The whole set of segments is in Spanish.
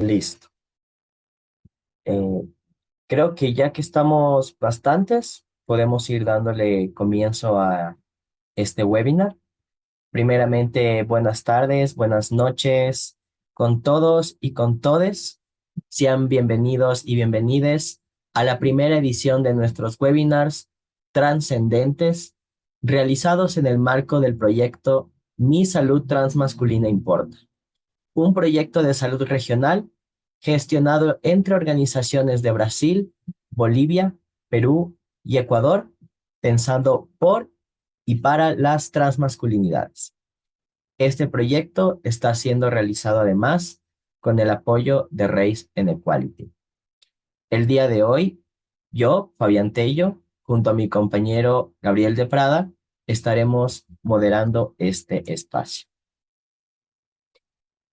Listo. Eh, Creo que ya que estamos bastantes, podemos ir dándole comienzo a este webinar. Primeramente, buenas tardes, buenas noches con todos y con todes. Sean bienvenidos y bienvenides a la primera edición de nuestros webinars trascendentes realizados en el marco del proyecto Mi Salud Transmasculina Importa, un proyecto de salud regional gestionado entre organizaciones de Brasil, Bolivia, Perú y Ecuador, pensando por y para las transmasculinidades. Este proyecto está siendo realizado además con el apoyo de Race and Equality. El día de hoy, yo, Fabián Tello, junto a mi compañero Gabriel de Prada, estaremos moderando este espacio.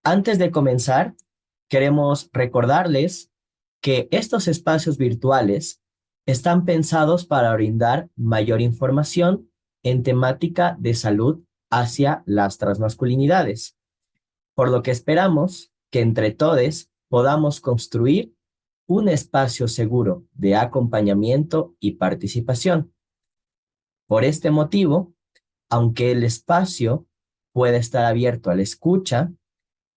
Antes de comenzar, queremos recordarles que estos espacios virtuales están pensados para brindar mayor información en temática de salud hacia las transmasculinidades, por lo que esperamos que entre todos podamos construir un espacio seguro de acompañamiento y participación. Por este motivo, aunque el espacio puede estar abierto a la escucha,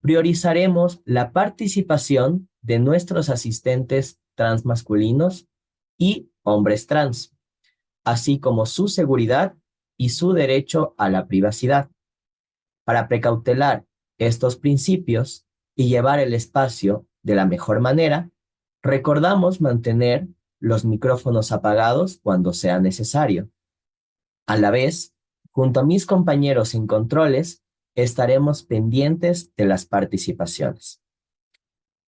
priorizaremos la participación de nuestros asistentes transmasculinos y hombres trans, así como su seguridad y su derecho a la privacidad. Para precautelar estos principios y llevar el espacio de la mejor manera, recordamos mantener los micrófonos apagados cuando sea necesario. A la vez, junto a mis compañeros en controles, estaremos pendientes de las participaciones.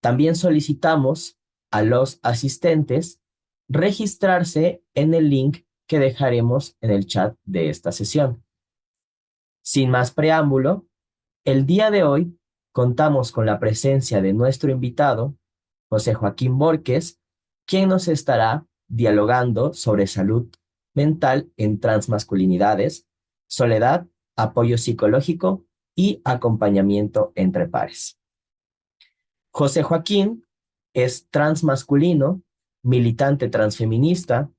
También solicitamos a los asistentes registrarse en el link que dejaremos en el chat de esta sesión. Sin más preámbulo, el día de hoy contamos con la presencia de nuestro invitado, José Joaquín Borges, quien nos estará dialogando sobre salud mental en transmasculinidades, soledad, apoyo psicológico y acompañamiento entre pares. José Joaquín es transmasculino, militante transfeminista,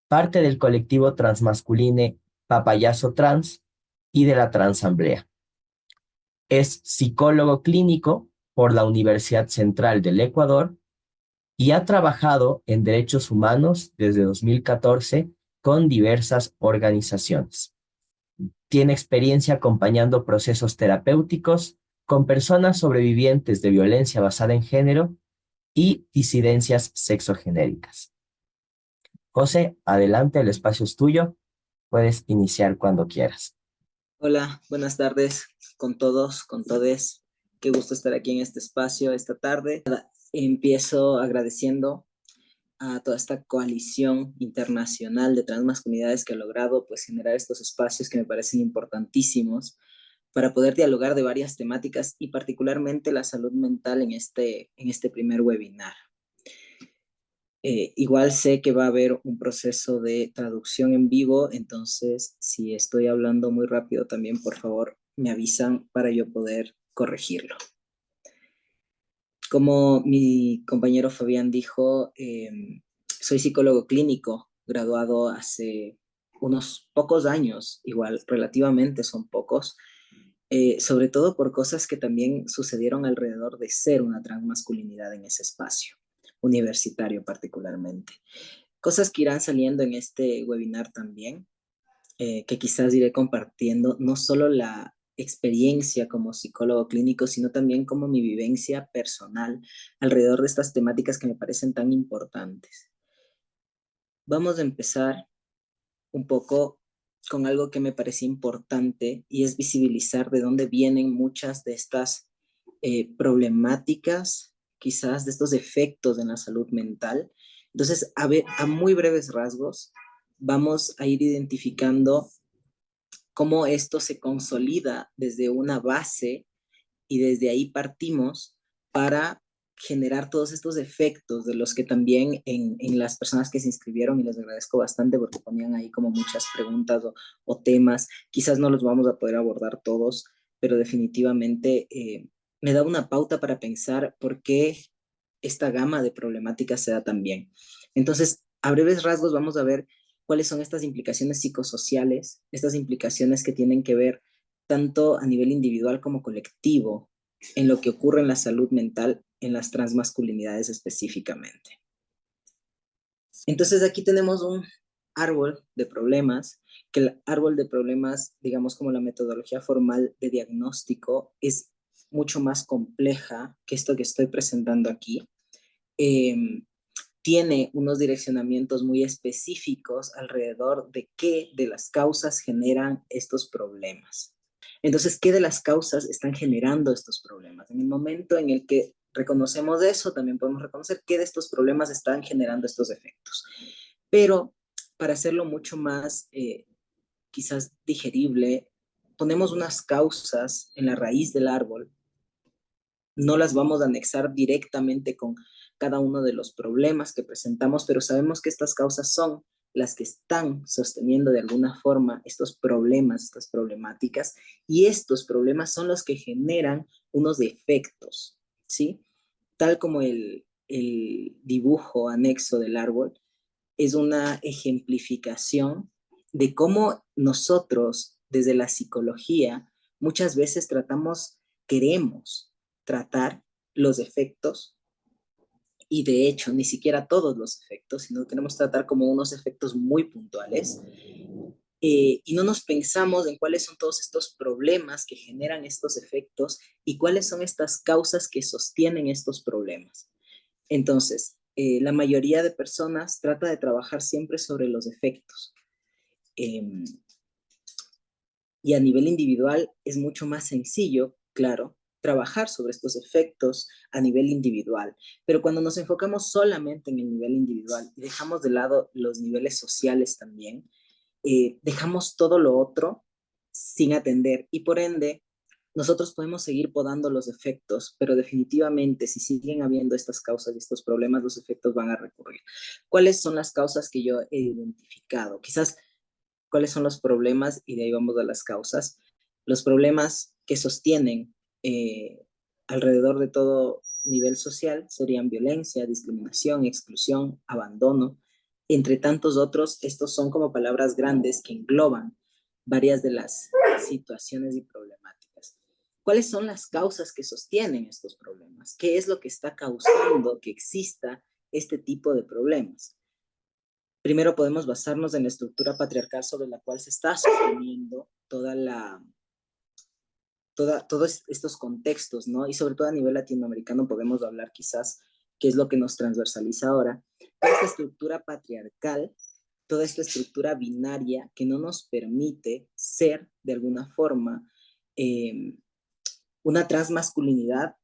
parte del colectivo transmasculine Papayazo Trans y de la Transamblea. Es psicólogo clínico por la Universidad Central del Ecuador y ha trabajado en derechos humanos desde 2014 con diversas organizaciones. Tiene experiencia acompañando procesos terapéuticos con personas sobrevivientes de violencia basada en género y disidencias sexogenéricas. José, adelante, el espacio es tuyo. Puedes iniciar cuando quieras. Hola, buenas tardes con todos, con todes. Qué gusto estar aquí en este espacio esta tarde. Empiezo agradeciendo a toda esta coalición internacional de transmasculinidades que ha logrado pues generar estos espacios que me parecen importantísimos para poder dialogar de varias temáticas y particularmente la salud mental en este primer webinar. Igual sé que va a haber un proceso de traducción en vivo, entonces si estoy hablando muy rápido también, por favor, me avisan para yo poder corregirlo. Como mi compañero Fabián dijo, soy psicólogo clínico, graduado hace unos pocos años, igual relativamente son pocos, sobre todo por cosas que también sucedieron alrededor de ser una transmasculinidad en ese espacio, universitario particularmente. Cosas que irán saliendo en este webinar también, que quizás iré compartiendo, no solo la experiencia como psicólogo clínico, sino también como mi vivencia personal alrededor de estas temáticas que me parecen tan importantes. Vamos a empezar un poco con algo que me parece importante y es visibilizar de dónde vienen muchas de estas problemáticas, quizás de estos efectos en la salud mental. Entonces, a muy breves rasgos, vamos a ir identificando cómo esto se consolida desde una base y desde ahí partimos para generar todos estos efectos de los que también en las personas que se inscribieron, y les agradezco bastante porque ponían ahí como muchas preguntas o temas, quizás no los vamos a poder abordar todos, pero definitivamente me da una pauta para pensar por qué esta gama de problemáticas se da tan bien. Entonces, a breves rasgos vamos a ver cuáles son estas implicaciones psicosociales, estas implicaciones que tienen que ver tanto a nivel individual como colectivo en lo que ocurre en la salud mental en las transmasculinidades específicamente. Entonces aquí tenemos un árbol de problemas, que el árbol de problemas, digamos como la metodología formal de diagnóstico, es mucho más compleja que esto que estoy presentando aquí. Eh, Tiene unos direccionamientos muy específicos alrededor de qué de las causas generan estos problemas. Entonces, ¿qué de las causas están generando estos problemas? En el momento en el que reconocemos eso, también podemos reconocer qué de estos problemas están generando estos efectos. Pero para hacerlo mucho más quizás digerible, ponemos unas causas en la raíz del árbol, no las vamos a anexar directamente con cada uno de los problemas que presentamos, pero sabemos que estas causas son las que están sosteniendo de alguna forma estos problemas, estas problemáticas, y estos problemas son los que generan unos efectos, ¿sí? Tal como el dibujo anexo del árbol es una ejemplificación de cómo nosotros, desde la psicología, muchas veces queremos tratar los efectos, y de hecho ni siquiera todos los efectos, sino que queremos tratar como unos efectos muy puntuales, y no nos pensamos en cuáles son todos estos problemas que generan estos efectos y cuáles son estas causas que sostienen estos problemas. Entonces, la mayoría de personas trata de trabajar siempre sobre los efectos. Eh, y a nivel individual es mucho más sencillo, claro, trabajar sobre estos efectos a nivel individual. Pero cuando nos enfocamos solamente en el nivel individual y dejamos de lado los niveles sociales también, dejamos todo lo otro sin atender y por ende nosotros podemos seguir podando los efectos, pero definitivamente si siguen habiendo estas causas y estos problemas, los efectos van a recurrir. ¿Cuáles son las causas que yo he identificado? Quizás cuáles son los problemas y de ahí vamos a las causas. Los problemas que sostienen alrededor de todo nivel social serían violencia, discriminación, exclusión, abandono, entre tantos otros. Estos son como palabras grandes que engloban varias de las situaciones y problemáticas. ¿Cuáles son las causas que sostienen estos problemas? ¿Qué es lo que está causando que exista este tipo de problemas? Primero podemos basarnos en la estructura patriarcal sobre la cual se está sosteniendo todos estos contextos, ¿no? Y sobre todo a nivel latinoamericano podemos hablar quizás qué es lo que nos transversaliza ahora. Toda esta estructura patriarcal, toda esta estructura binaria que no nos permite ser de alguna forma una transmasculinidad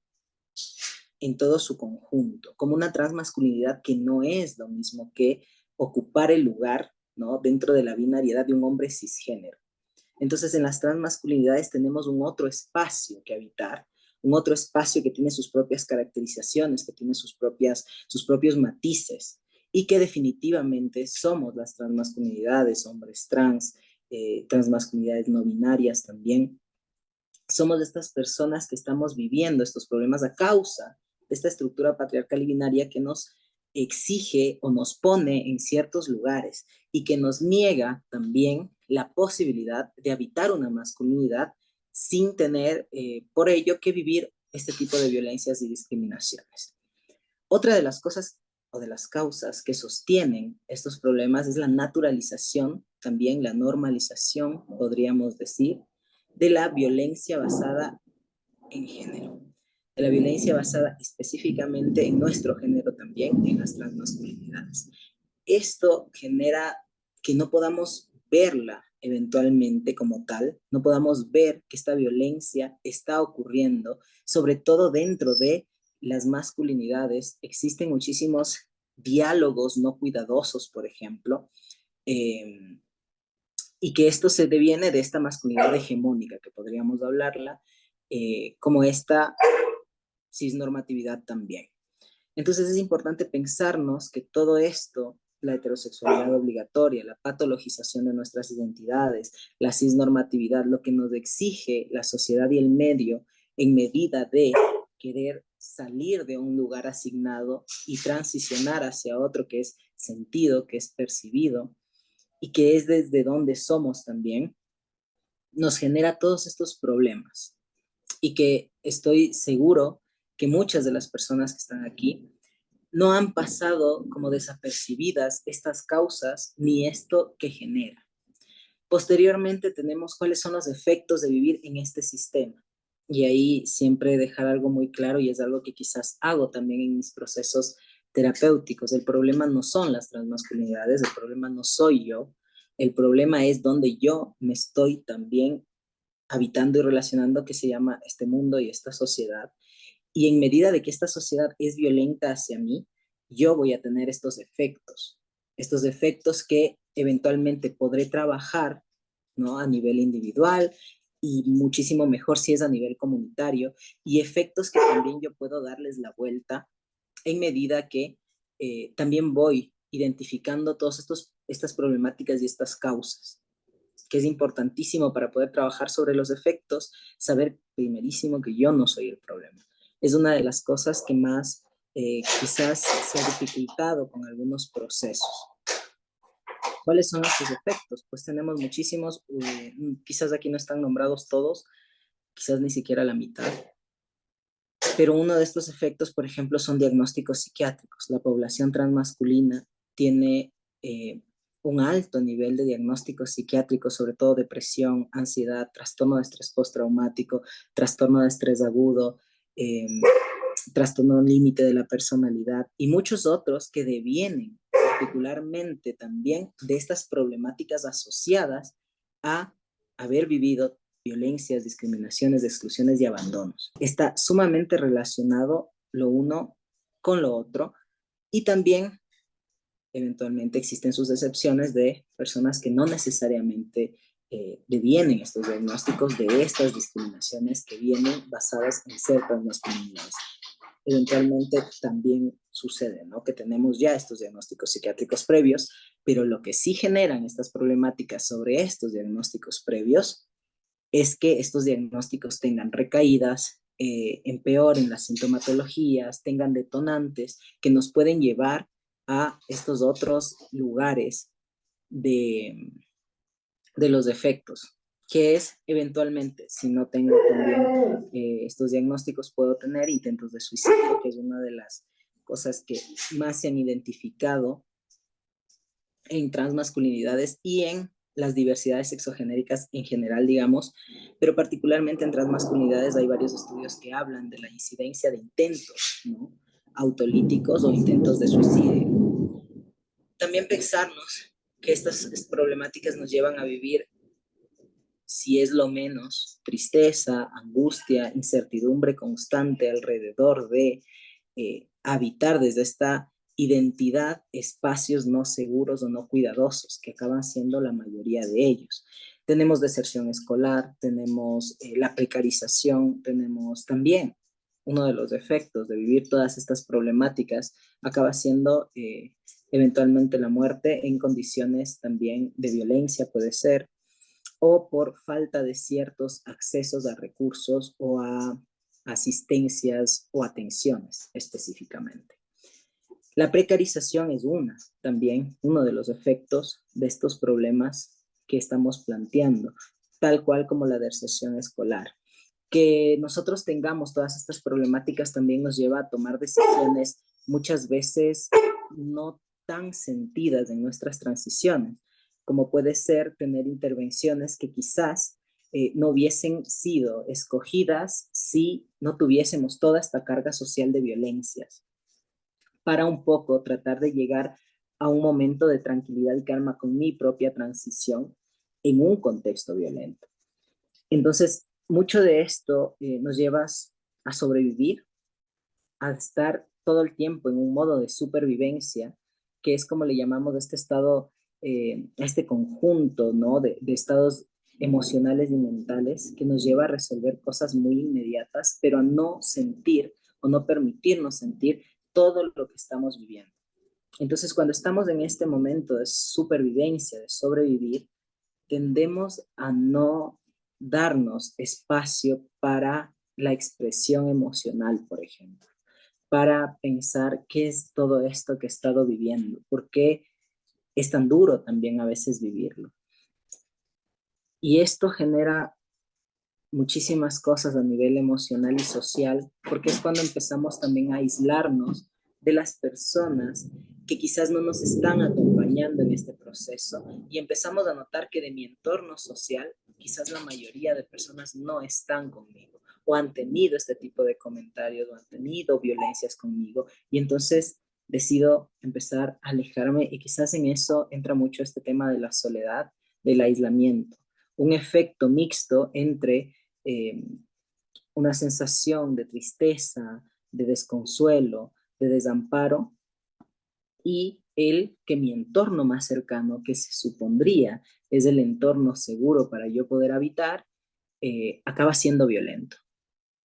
en todo su conjunto, como una transmasculinidad que no es lo mismo que ocupar el lugar, ¿no? Dentro de la binariedad de un hombre cisgénero. Entonces, en las transmasculinidades tenemos un otro espacio que habitar, un otro espacio que tiene sus propias caracterizaciones, que tiene sus propios matices, y que definitivamente somos las transmasculinidades, hombres trans, transmasculinidades no binarias también. Somos estas personas que estamos viviendo estos problemas a causa de esta estructura patriarcal y binaria que nos exige o nos pone en ciertos lugares y que nos niega también la posibilidad de habitar una masculinidad sin tener por ello que vivir este tipo de violencias y discriminaciones. Otra de las cosas o de las causas que sostienen estos problemas es la naturalización, también la normalización, podríamos decir, de la violencia basada en género, de la violencia basada específicamente en nuestro género también, en las transmasculinidades. Esto genera que no podamos verla eventualmente como tal, no podamos ver que esta violencia está ocurriendo, sobre todo dentro de las masculinidades. Existen muchísimos diálogos no cuidadosos, por ejemplo, y que esto se deviene de esta masculinidad hegemónica, que podríamos hablarla, como esta cisnormatividad también. Entonces es importante pensarnos que todo esto, la heterosexualidad obligatoria, la patologización de nuestras identidades, la cisnormatividad, lo que nos exige la sociedad y el medio en medida de querer salir de un lugar asignado y transicionar hacia otro que es sentido, que es percibido y que es desde donde somos también, nos genera todos estos problemas. Y que estoy seguro que muchas de las personas que están aquí no han pasado como desapercibidas estas causas ni esto que genera. Posteriormente tenemos cuáles son los efectos de vivir en este sistema. Y ahí siempre dejar algo muy claro, y es algo que quizás hago también en mis procesos terapéuticos. El problema no son las transmasculinidades, el problema no soy yo, el problema es donde yo me estoy también habitando y relacionando, que se llama este mundo y esta sociedad. Y en medida de que esta sociedad es violenta hacia mí, yo voy a tener estos efectos que eventualmente podré trabajar, ¿no? A nivel individual y muchísimo mejor si es a nivel comunitario, y efectos que también yo puedo darles la vuelta en medida que también voy identificando todas estas problemáticas y estas causas, que es importantísimo para poder trabajar sobre los efectos, saber primerísimo que yo no soy el problema. Es una de las cosas que más quizás se ha dificultado con algunos procesos. ¿Cuáles son estos efectos? Pues tenemos muchísimos, quizás aquí no están nombrados todos, quizás ni siquiera la mitad, pero uno de estos efectos, por ejemplo, son diagnósticos psiquiátricos. La población transmasculina tiene un alto nivel de diagnósticos psiquiátricos, sobre todo depresión, ansiedad, trastorno de estrés postraumático, trastorno de estrés agudo, eh, trastorno límite de la personalidad y muchos otros que devienen particularmente también de estas problemáticas asociadas a haber vivido violencias, discriminaciones, exclusiones y abandonos. Está sumamente relacionado lo uno con lo otro, y también eventualmente existen sus excepciones de personas que no necesariamente devienen estos diagnósticos de estas discriminaciones que vienen basadas en ciertas masculinidades. Eventualmente también sucede, ¿no? Que tenemos ya estos diagnósticos psiquiátricos previos, pero lo que sí generan estas problemáticas sobre estos diagnósticos previos es que estos diagnósticos tengan recaídas, empeoren las sintomatologías, tengan detonantes que nos pueden llevar a estos otros lugares de, de los defectos, que es eventualmente, si no tengo también estos diagnósticos, puedo tener intentos de suicidio, que es una de las cosas que más se han identificado en transmasculinidades y en las diversidades sexogenéricas en general, digamos, pero particularmente en transmasculinidades hay varios estudios que hablan de la incidencia de intentos, ¿no? Autolíticos o intentos de suicidio. También pensarnos que estas problemáticas nos llevan a vivir, si es lo menos, tristeza, angustia, incertidumbre constante alrededor de habitar desde esta identidad espacios no seguros o no cuidadosos, que acaban siendo la mayoría de ellos. Tenemos deserción escolar, tenemos la precarización, tenemos también uno de los efectos de vivir todas estas problemáticas, acaba siendo eventualmente la muerte en condiciones también de violencia, puede ser, o por falta de ciertos accesos a recursos o a asistencias o atenciones específicamente. La precarización es también uno de los efectos de estos problemas que estamos planteando, tal cual como la deserción escolar. Que nosotros tengamos todas estas problemáticas también nos lleva a tomar decisiones muchas veces no tan sentidas en nuestras transiciones, como puede ser tener intervenciones que quizás no hubiesen sido escogidas si no tuviésemos toda esta carga social de violencias, para un poco tratar de llegar a un momento de tranquilidad y calma con mi propia transición en un contexto violento. Entonces, mucho de esto nos lleva a sobrevivir, a estar todo el tiempo en un modo de supervivencia, que es como le llamamos a este estado, a este conjunto, ¿no? de estados emocionales y mentales que nos lleva a resolver cosas muy inmediatas, pero a no sentir o no permitirnos sentir todo lo que estamos viviendo. Entonces, cuando estamos en este momento de supervivencia, de sobrevivir, tendemos a no darnos espacio para la expresión emocional, por ejemplo, para pensar qué es todo esto que he estado viviendo, por qué es tan duro también a veces vivirlo. Y esto genera muchísimas cosas a nivel emocional y social, porque es cuando empezamos también a aislarnos de las personas que quizás no nos están acompañando en este proceso y empezamos a notar que de mi entorno social, quizás la mayoría de personas no están conmigo o han tenido este tipo de comentarios o han tenido violencias conmigo y entonces decido empezar a alejarme y quizás en eso entra mucho este tema de la soledad, del aislamiento, un efecto mixto entre eh, una sensación de tristeza, de desconsuelo, de desamparo, y el que mi entorno más cercano, que se supondría es el entorno seguro para yo poder habitar, acaba siendo violento.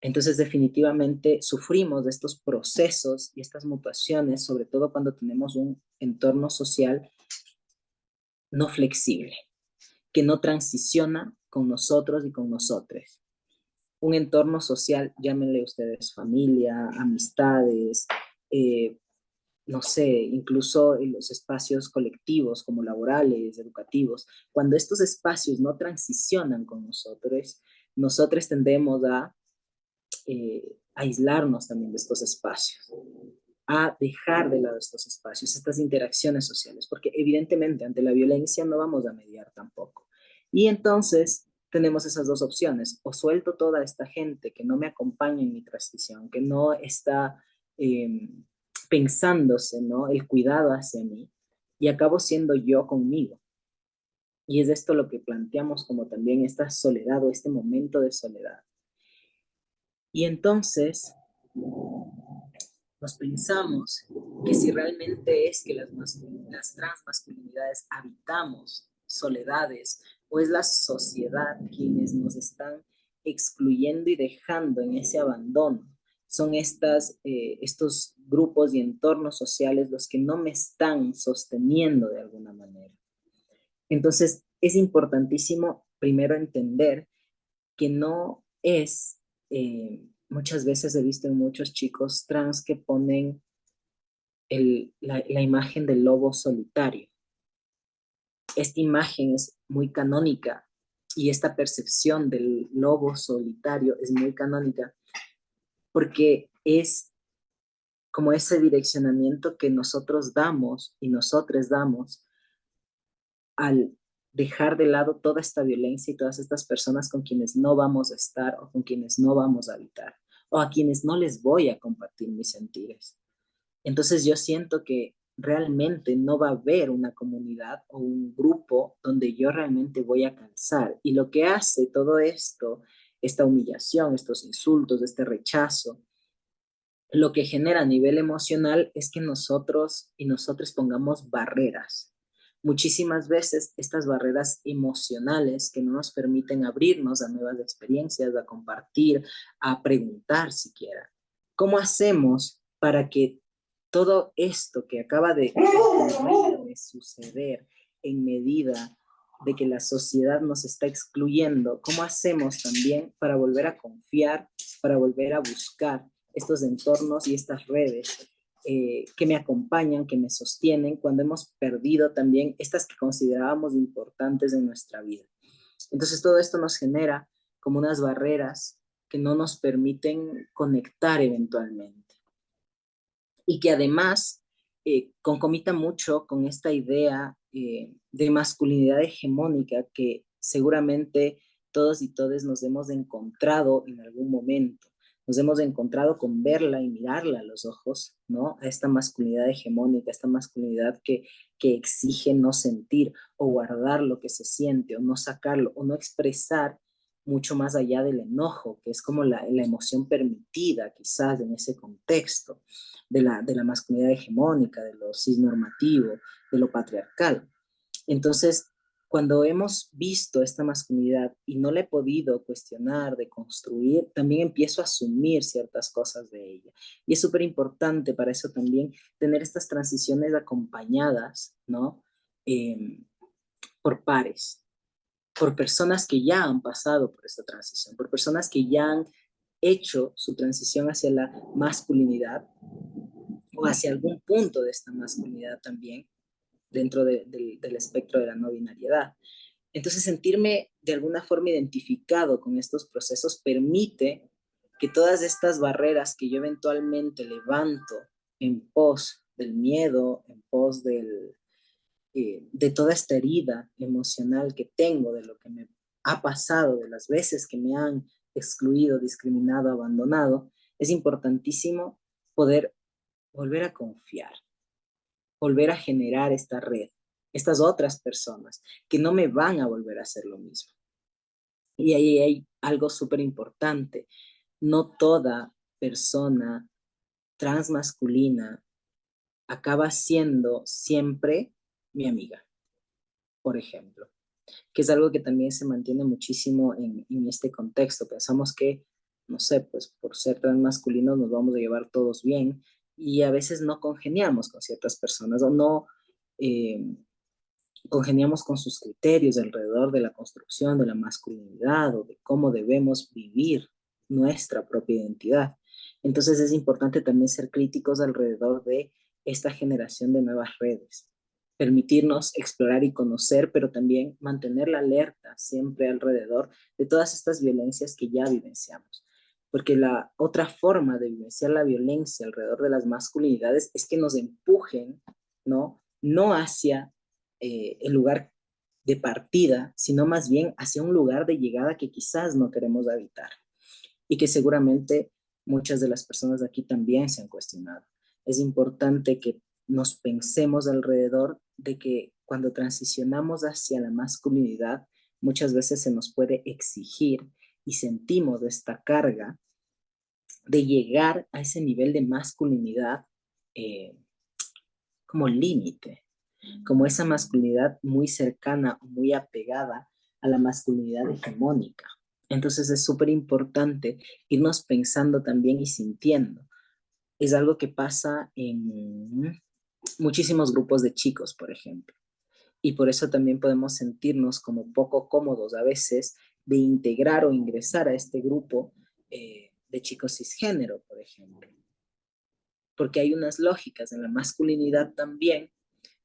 Entonces, definitivamente sufrimos de estos procesos y estas mutaciones, sobre todo cuando tenemos un entorno social no flexible, que no transiciona con nosotros y con nosotros. Un entorno social, llámenle ustedes familia, amistades, eh, no sé, incluso en los espacios colectivos como laborales, educativos, cuando estos espacios no transicionan con nosotros, nosotros tendemos a aislarnos también de estos espacios, a dejar de lado estos espacios, estas interacciones sociales, porque evidentemente ante la violencia no vamos a mediar tampoco. Y entonces tenemos esas dos opciones, o suelto toda esta gente que no me acompaña en mi transición, que no está pensándose, ¿no? El cuidado hacia mí, y acabo siendo yo conmigo. Y es esto lo que planteamos como también esta soledad o este momento de soledad. Y entonces nos pensamos que si realmente es que las transmasculinidades habitamos soledades o es la sociedad quienes nos están excluyendo y dejando en ese abandono, son estos grupos y entornos sociales los que no me están sosteniendo de alguna manera. Entonces, es importantísimo primero entender que no es, muchas veces he visto en muchos chicos trans que ponen la imagen del lobo solitario. Esta imagen es muy canónica y esta percepción del lobo solitario es muy canónica porque es como ese direccionamiento que nosotros damos y nosotros damos al dejar de lado toda esta violencia y todas estas personas con quienes no vamos a estar o con quienes no vamos a habitar o a quienes no les voy a compartir mis sentires. Entonces yo siento que realmente no va a haber una comunidad o un grupo donde yo realmente voy a calzar. Y lo que hace todo esto, esta humillación, estos insultos, este rechazo, lo que genera a nivel emocional es que nosotros y nosotros pongamos barreras. Muchísimas veces estas barreras emocionales que no nos permiten abrirnos a nuevas experiencias, a compartir, a preguntar siquiera. ¿Cómo hacemos para que todo esto que acaba de suceder en medida de que la sociedad nos está excluyendo, cómo hacemos también para volver a confiar, para volver a buscar estos entornos y estas redes que me acompañan, que me sostienen cuando hemos perdido también estas que considerábamos importantes en nuestra vida? Entonces todo esto nos genera como unas barreras que no nos permiten conectar eventualmente y que además concomita mucho con esta idea de masculinidad hegemónica que seguramente todos y todas nos hemos encontrado en algún momento. Nos hemos encontrado con verla y mirarla a los ojos, ¿no? A esta masculinidad hegemónica, esta masculinidad que exige no sentir o guardar lo que se siente o no sacarlo o no expresar mucho más allá del enojo, que es como la emoción permitida quizás en ese contexto de la masculinidad hegemónica, de lo cisnormativo, de lo patriarcal. Entonces, cuando hemos visto esta masculinidad y no la he podido cuestionar, deconstruir, también empiezo a asumir ciertas cosas de ella. Y es súper importante para eso también tener estas transiciones acompañadas, ¿no? Por pares, por personas que ya han pasado por esta transición, por personas que ya han hecho su transición hacia la masculinidad o hacia algún punto de esta masculinidad también dentro del espectro de la no binariedad. Entonces, sentirme de alguna forma identificado con estos procesos permite que todas estas barreras que yo eventualmente levanto en pos del miedo, en pos de toda esta herida emocional que tengo, de lo que me ha pasado, de las veces que me han excluido, discriminado, abandonado, es importantísimo poder volver a confiar, volver a generar esta red, estas otras personas que no me van a volver a hacer lo mismo. Y ahí hay algo súper importante. No toda persona transmasculina acaba siendo siempre mi amiga, por ejemplo, que es algo que también se mantiene muchísimo en este contexto. Pensamos que, no sé, pues por ser transmasculinos nos vamos a llevar todos bien y a veces no congeniamos con ciertas personas o no eh, congeniamos con sus criterios alrededor de la construcción de la masculinidad o de cómo debemos vivir nuestra propia identidad. Entonces es importante también ser críticos alrededor de esta generación de nuevas redes, permitirnos explorar y conocer, pero también mantener la alerta siempre alrededor de todas estas violencias que ya vivenciamos. Porque la otra forma de vivenciar la violencia alrededor de las masculinidades es que nos empujen, ¿no? No hacia el lugar de partida, sino más bien hacia un lugar de llegada que quizás no queremos habitar y que seguramente muchas de las personas de aquí también se han cuestionado. Es importante que nos pensemos alrededor de que cuando transicionamos hacia la masculinidad, muchas veces se nos puede exigir y sentimos esta carga de llegar a ese nivel de masculinidad eh, como límite, como esa masculinidad muy cercana, muy apegada a la masculinidad hegemónica. Entonces es súper importante irnos pensando también y sintiendo. Es algo que pasa en muchísimos grupos de chicos, por ejemplo. Y por eso también podemos sentirnos como poco cómodos a veces de integrar o ingresar a este grupo de chicos cisgénero, por ejemplo. Porque hay unas lógicas en la masculinidad también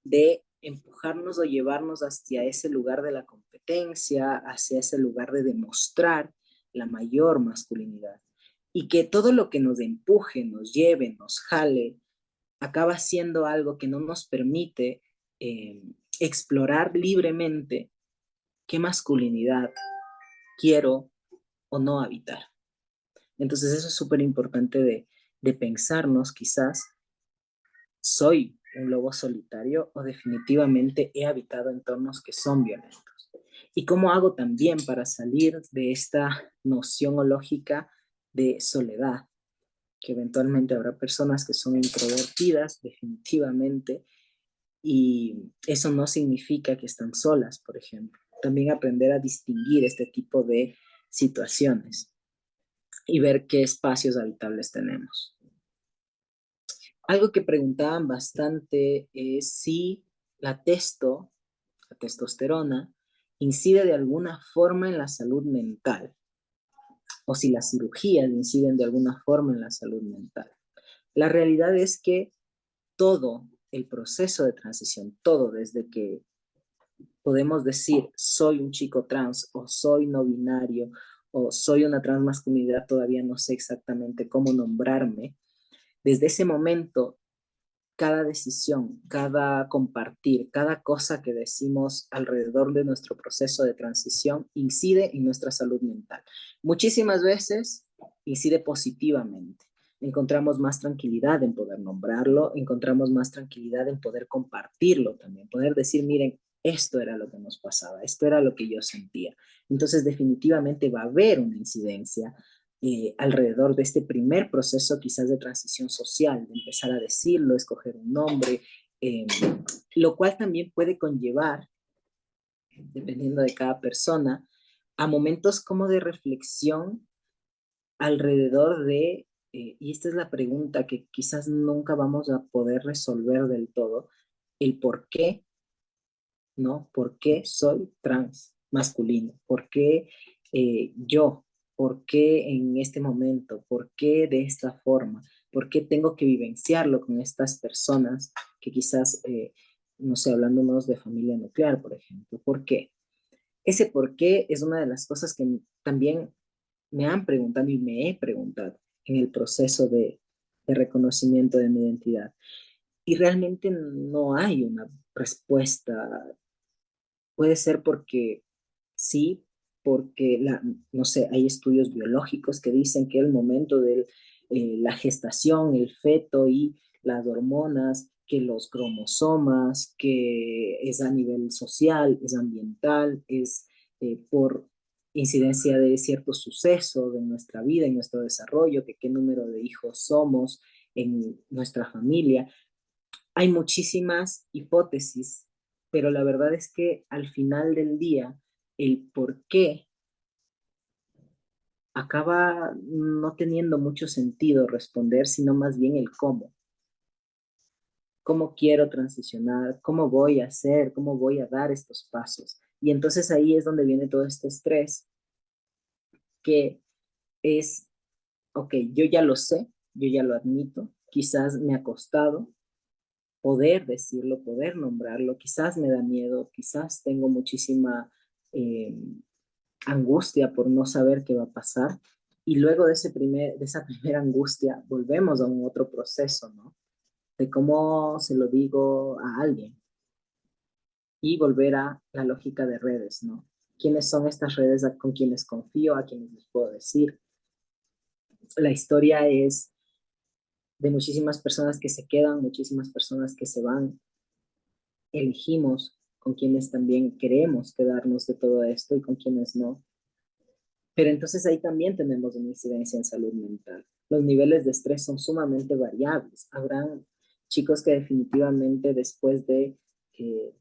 de empujarnos o llevarnos hacia ese lugar de la competencia, hacia ese lugar de demostrar la mayor masculinidad. Y que todo lo que nos empuje, nos lleve, nos jale, acaba siendo algo que no nos permite explorar libremente qué masculinidad quiero o no habitar. Entonces eso es súper importante de pensarnos quizás, ¿soy un lobo solitario o definitivamente he habitado entornos que son violentos? ¿Y cómo hago también para salir de esta noción o lógica de soledad? Que eventualmente habrá personas que son introvertidas, definitivamente, y eso no significa que están solas, por ejemplo. También aprender a distinguir este tipo de situaciones y ver qué espacios habitables tenemos. Algo que preguntaban bastante es si la la testosterona, incide de alguna forma en la salud mental o si las cirugías inciden de alguna forma en la salud mental. La realidad es que todo el proceso de transición, todo desde que podemos decir soy un chico trans o soy no binario o soy una transmasculinidad, todavía no sé exactamente cómo nombrarme, desde ese momento cada decisión, cada compartir, cada cosa que decimos alrededor de nuestro proceso de transición incide en nuestra salud mental. Muchísimas veces incide positivamente. Encontramos más tranquilidad en poder nombrarlo, encontramos más tranquilidad en poder compartirlo también, poder decir, miren, esto era lo que nos pasaba, esto era lo que yo sentía. Entonces definitivamente va a haber una incidencia alrededor de este primer proceso quizás de transición social, de empezar a decirlo, escoger un nombre, eh, lo cual también puede conllevar, dependiendo de cada persona, a momentos como de reflexión alrededor y esta es la pregunta que quizás nunca vamos a poder resolver del todo, el por qué, ¿no? ¿Por qué soy trans masculino? ¿Por qué yo ¿Por qué en este momento? ¿Por qué de esta forma? ¿Por qué tengo que vivenciarlo con estas personas que quizás, no sé, hablándonos de familia nuclear, por ejemplo? ¿Por qué? Ese por qué es una de las cosas que también me han preguntado y me he preguntado en el proceso de reconocimiento de mi identidad. Y realmente no hay una respuesta. Puede ser porque sí, porque no sé, hay estudios biológicos que dicen que el momento de la gestación, el feto y las hormonas, que los cromosomas, que es a nivel social, es ambiental, es por incidencia de cierto suceso de nuestra vida, en nuestro desarrollo, que qué número de hijos somos en nuestra familia. Hay muchísimas hipótesis, pero la verdad es que al final del día, el por qué acaba no teniendo mucho sentido responder, sino más bien el cómo. ¿Cómo quiero transicionar? ¿Cómo voy a hacer? ¿Cómo voy a dar estos pasos? Y entonces ahí es donde viene todo este estrés, que es, ok, yo ya lo sé, yo ya lo admito, quizás me ha costado, poder decirlo, poder nombrarlo, quizás me da miedo, quizás tengo muchísima eh, angustia por no saber qué va a pasar. Y luego de esa primera angustia, volvemos a un otro proceso, ¿no? De cómo se lo digo a alguien y volver a la lógica de redes, ¿no? ¿Quiénes son estas redes con quienes confío, a quienes les puedo decir? La historia es de muchísimas personas que se quedan, muchísimas personas que se van, elegimos con quienes también queremos quedarnos de todo esto y con quienes no. Pero entonces ahí también tenemos una incidencia en salud mental. Los niveles de estrés son sumamente variables. Habrán chicos que definitivamente después de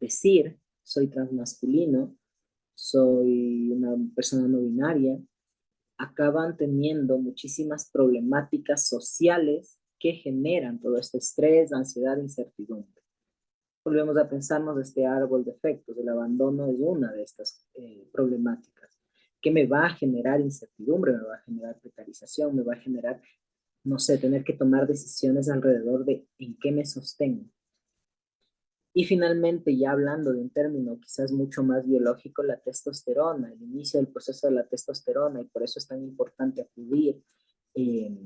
decir soy transmasculino, soy una persona no binaria, acaban teniendo muchísimas problemáticas sociales que generan todo este estrés, ansiedad, incertidumbre. Volvemos a pensarnos de este árbol de efectos. El abandono es una de estas problemáticas que me va a generar incertidumbre, me va a generar precarización, me va a generar, no sé, tener que tomar decisiones alrededor de en qué me sostengo. Y finalmente, ya hablando de un término quizás mucho más biológico, la testosterona, el inicio del proceso de la testosterona, y por eso es tan importante acudir eh,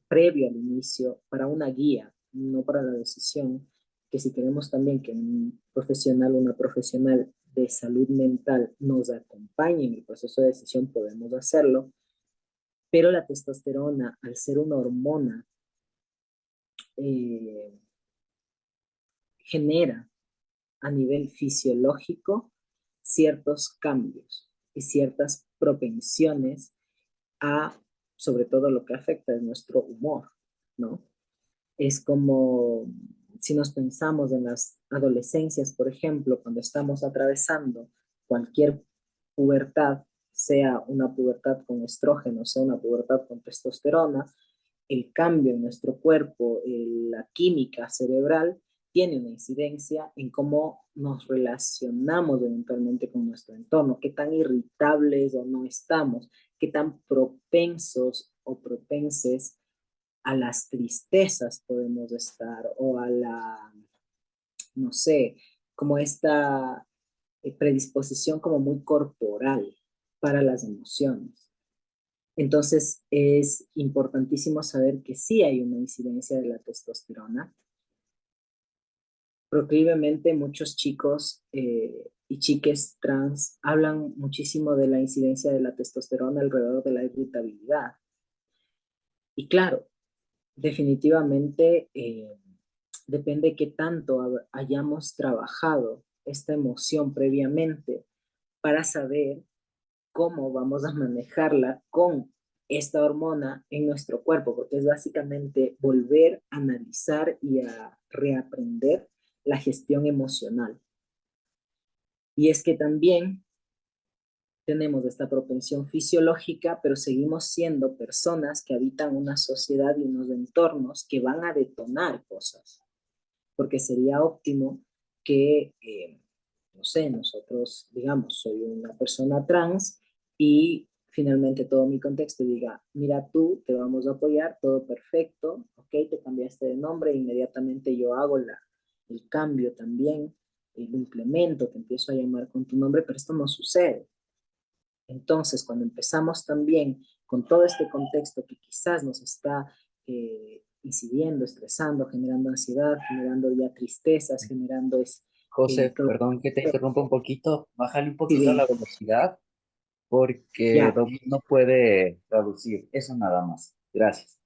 previo al inicio para una guía, no para la decisión, que si queremos también que un profesional o una profesional de salud mental nos acompañe en el proceso de decisión, podemos hacerlo, pero la testosterona, al ser una hormona, eh, genera a nivel fisiológico ciertos cambios y ciertas propensiones a, sobre todo lo que afecta es nuestro humor, ¿no? Es como si nos pensamos en las adolescencias, por ejemplo, cuando estamos atravesando cualquier pubertad, sea una pubertad con estrógeno, sea una pubertad con testosterona, el cambio en nuestro cuerpo, la química cerebral, tiene una incidencia en cómo nos relacionamos eventualmente con nuestro entorno, qué tan irritables o no estamos, qué tan propensos o propenses a las tristezas podemos estar o a la, no sé, como esta predisposición como muy corporal para las emociones. Entonces es importantísimo saber que sí hay una incidencia de la testosterona. Proclivemente muchos chicos y chiques trans hablan muchísimo de la incidencia de la testosterona alrededor de la irritabilidad. Y claro, definitivamente depende qué tanto hayamos trabajado esta emoción previamente para saber cómo vamos a manejarla con esta hormona en nuestro cuerpo, porque es básicamente volver a analizar y a reaprender la gestión emocional. Y es que también tenemos esta propensión fisiológica, pero seguimos siendo personas que habitan una sociedad y unos entornos que van a detonar cosas, porque sería óptimo que, no sé, nosotros, digamos, soy una persona trans y finalmente todo mi contexto y diga, mira tú, te vamos a apoyar, todo perfecto, ok, te cambiaste de nombre, inmediatamente yo hago el cambio también, lo implemento, te empiezo a llamar con tu nombre, pero esto no sucede. Entonces, cuando empezamos también con todo este contexto que quizás nos está incidiendo, estresando, generando ansiedad, generando ya tristezas, generando José, todo. perdón que te interrumpa un poquito, bájale un Sí, poquito la dime. velocidad porque Ya, Romy no puede traducir, eso nada más. Gracias.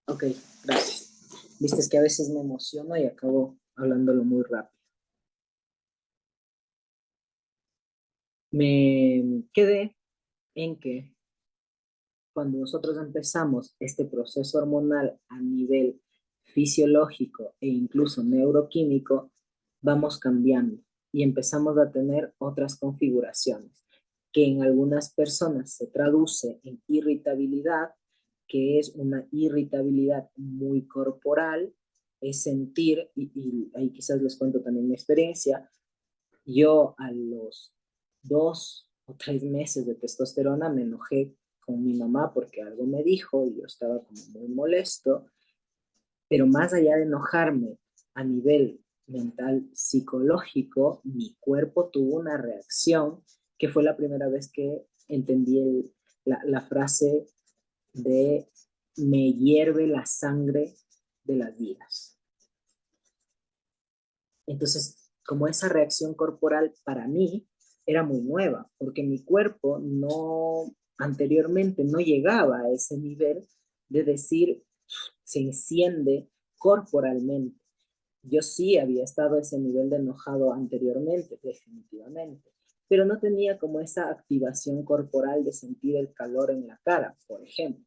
ok, gracias. Viste, es que a veces me emociono y acabo hablándolo muy rápido. Me quedé en que cuando nosotros empezamos este proceso hormonal a nivel fisiológico e incluso neuroquímico, vamos cambiando y empezamos a tener otras configuraciones, que en algunas personas se traduce en irritabilidad, que es una irritabilidad muy corporal, es sentir, y ahí quizás les cuento también mi experiencia, yo a los 2 o 3 meses de testosterona me enojé con mi mamá porque algo me dijo y yo estaba como muy molesto, pero más allá de enojarme a nivel mental psicológico, mi cuerpo tuvo una reacción que fue la primera vez que entendí la frase de me hierve la sangre de las vidas. Entonces, como esa reacción corporal para mí era muy nueva, porque mi cuerpo no, anteriormente no llegaba a ese nivel de decir, se enciende corporalmente. Yo sí había estado a ese nivel de enojado anteriormente, definitivamente, pero no tenía como esa activación corporal de sentir el calor en la cara, por ejemplo.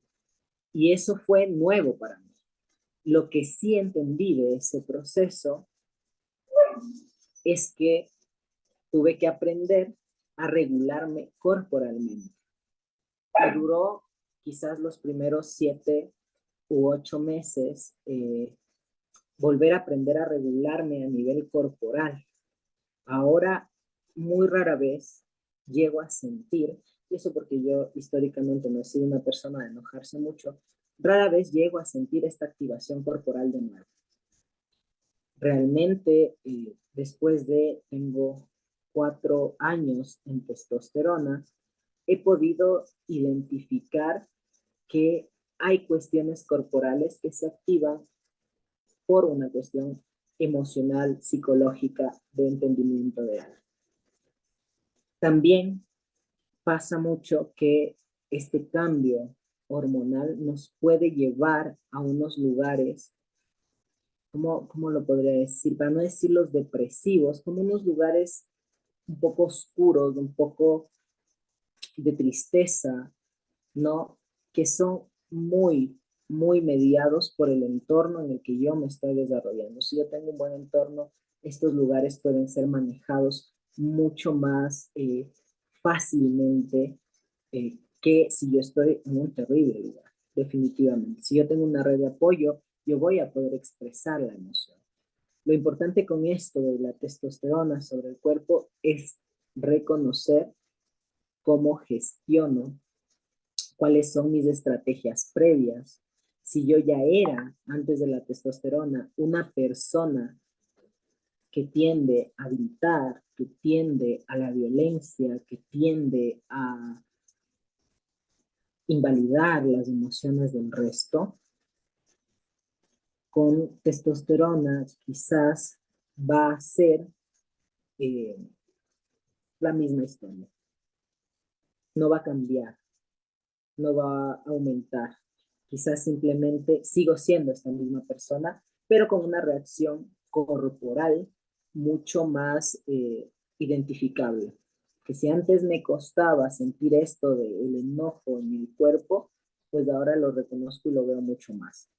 Y eso fue nuevo para mí. Lo que sí entendí de ese proceso es que tuve que aprender a regularme corporalmente. Y duró quizás los primeros 7 u 8 meses volver a aprender a regularme a nivel corporal. Ahora, muy rara vez llego a sentir, y eso porque yo históricamente no he sido una persona de enojarse mucho, rara vez llego a sentir esta activación corporal de nuevo. Realmente, después de, tengo 4 años en testosterona, he podido identificar que hay cuestiones corporales que se activan por una cuestión emocional, psicológica, de entendimiento de algo. También pasa mucho que este cambio hormonal nos puede llevar a unos lugares, ¿cómo lo podría decir? Para no decir los depresivos, como unos lugares un poco oscuros, un poco de tristeza, ¿no? Que son muy, muy mediados por el entorno en el que yo me estoy desarrollando. Si yo tengo un buen entorno, estos lugares pueden ser manejados mucho más fácilmente que si yo estoy en un terrible lugar, definitivamente. Si yo tengo una red de apoyo, yo voy a poder expresar la emoción. Lo importante con esto de la testosterona sobre el cuerpo es reconocer cómo gestiono, cuáles son mis estrategias previas. Si yo ya era, antes de la testosterona, una persona que tiende a gritar, que tiende a la violencia, que tiende a invalidar las emociones del resto, con testosterona quizás va a ser eh, la misma historia. No va a cambiar, no va a aumentar. Quizás simplemente sigo siendo esta misma persona, pero con una reacción corporal mucho más identificable. Que si antes me costaba sentir esto del enojo en el cuerpo, pues ahora lo reconozco y lo veo mucho más.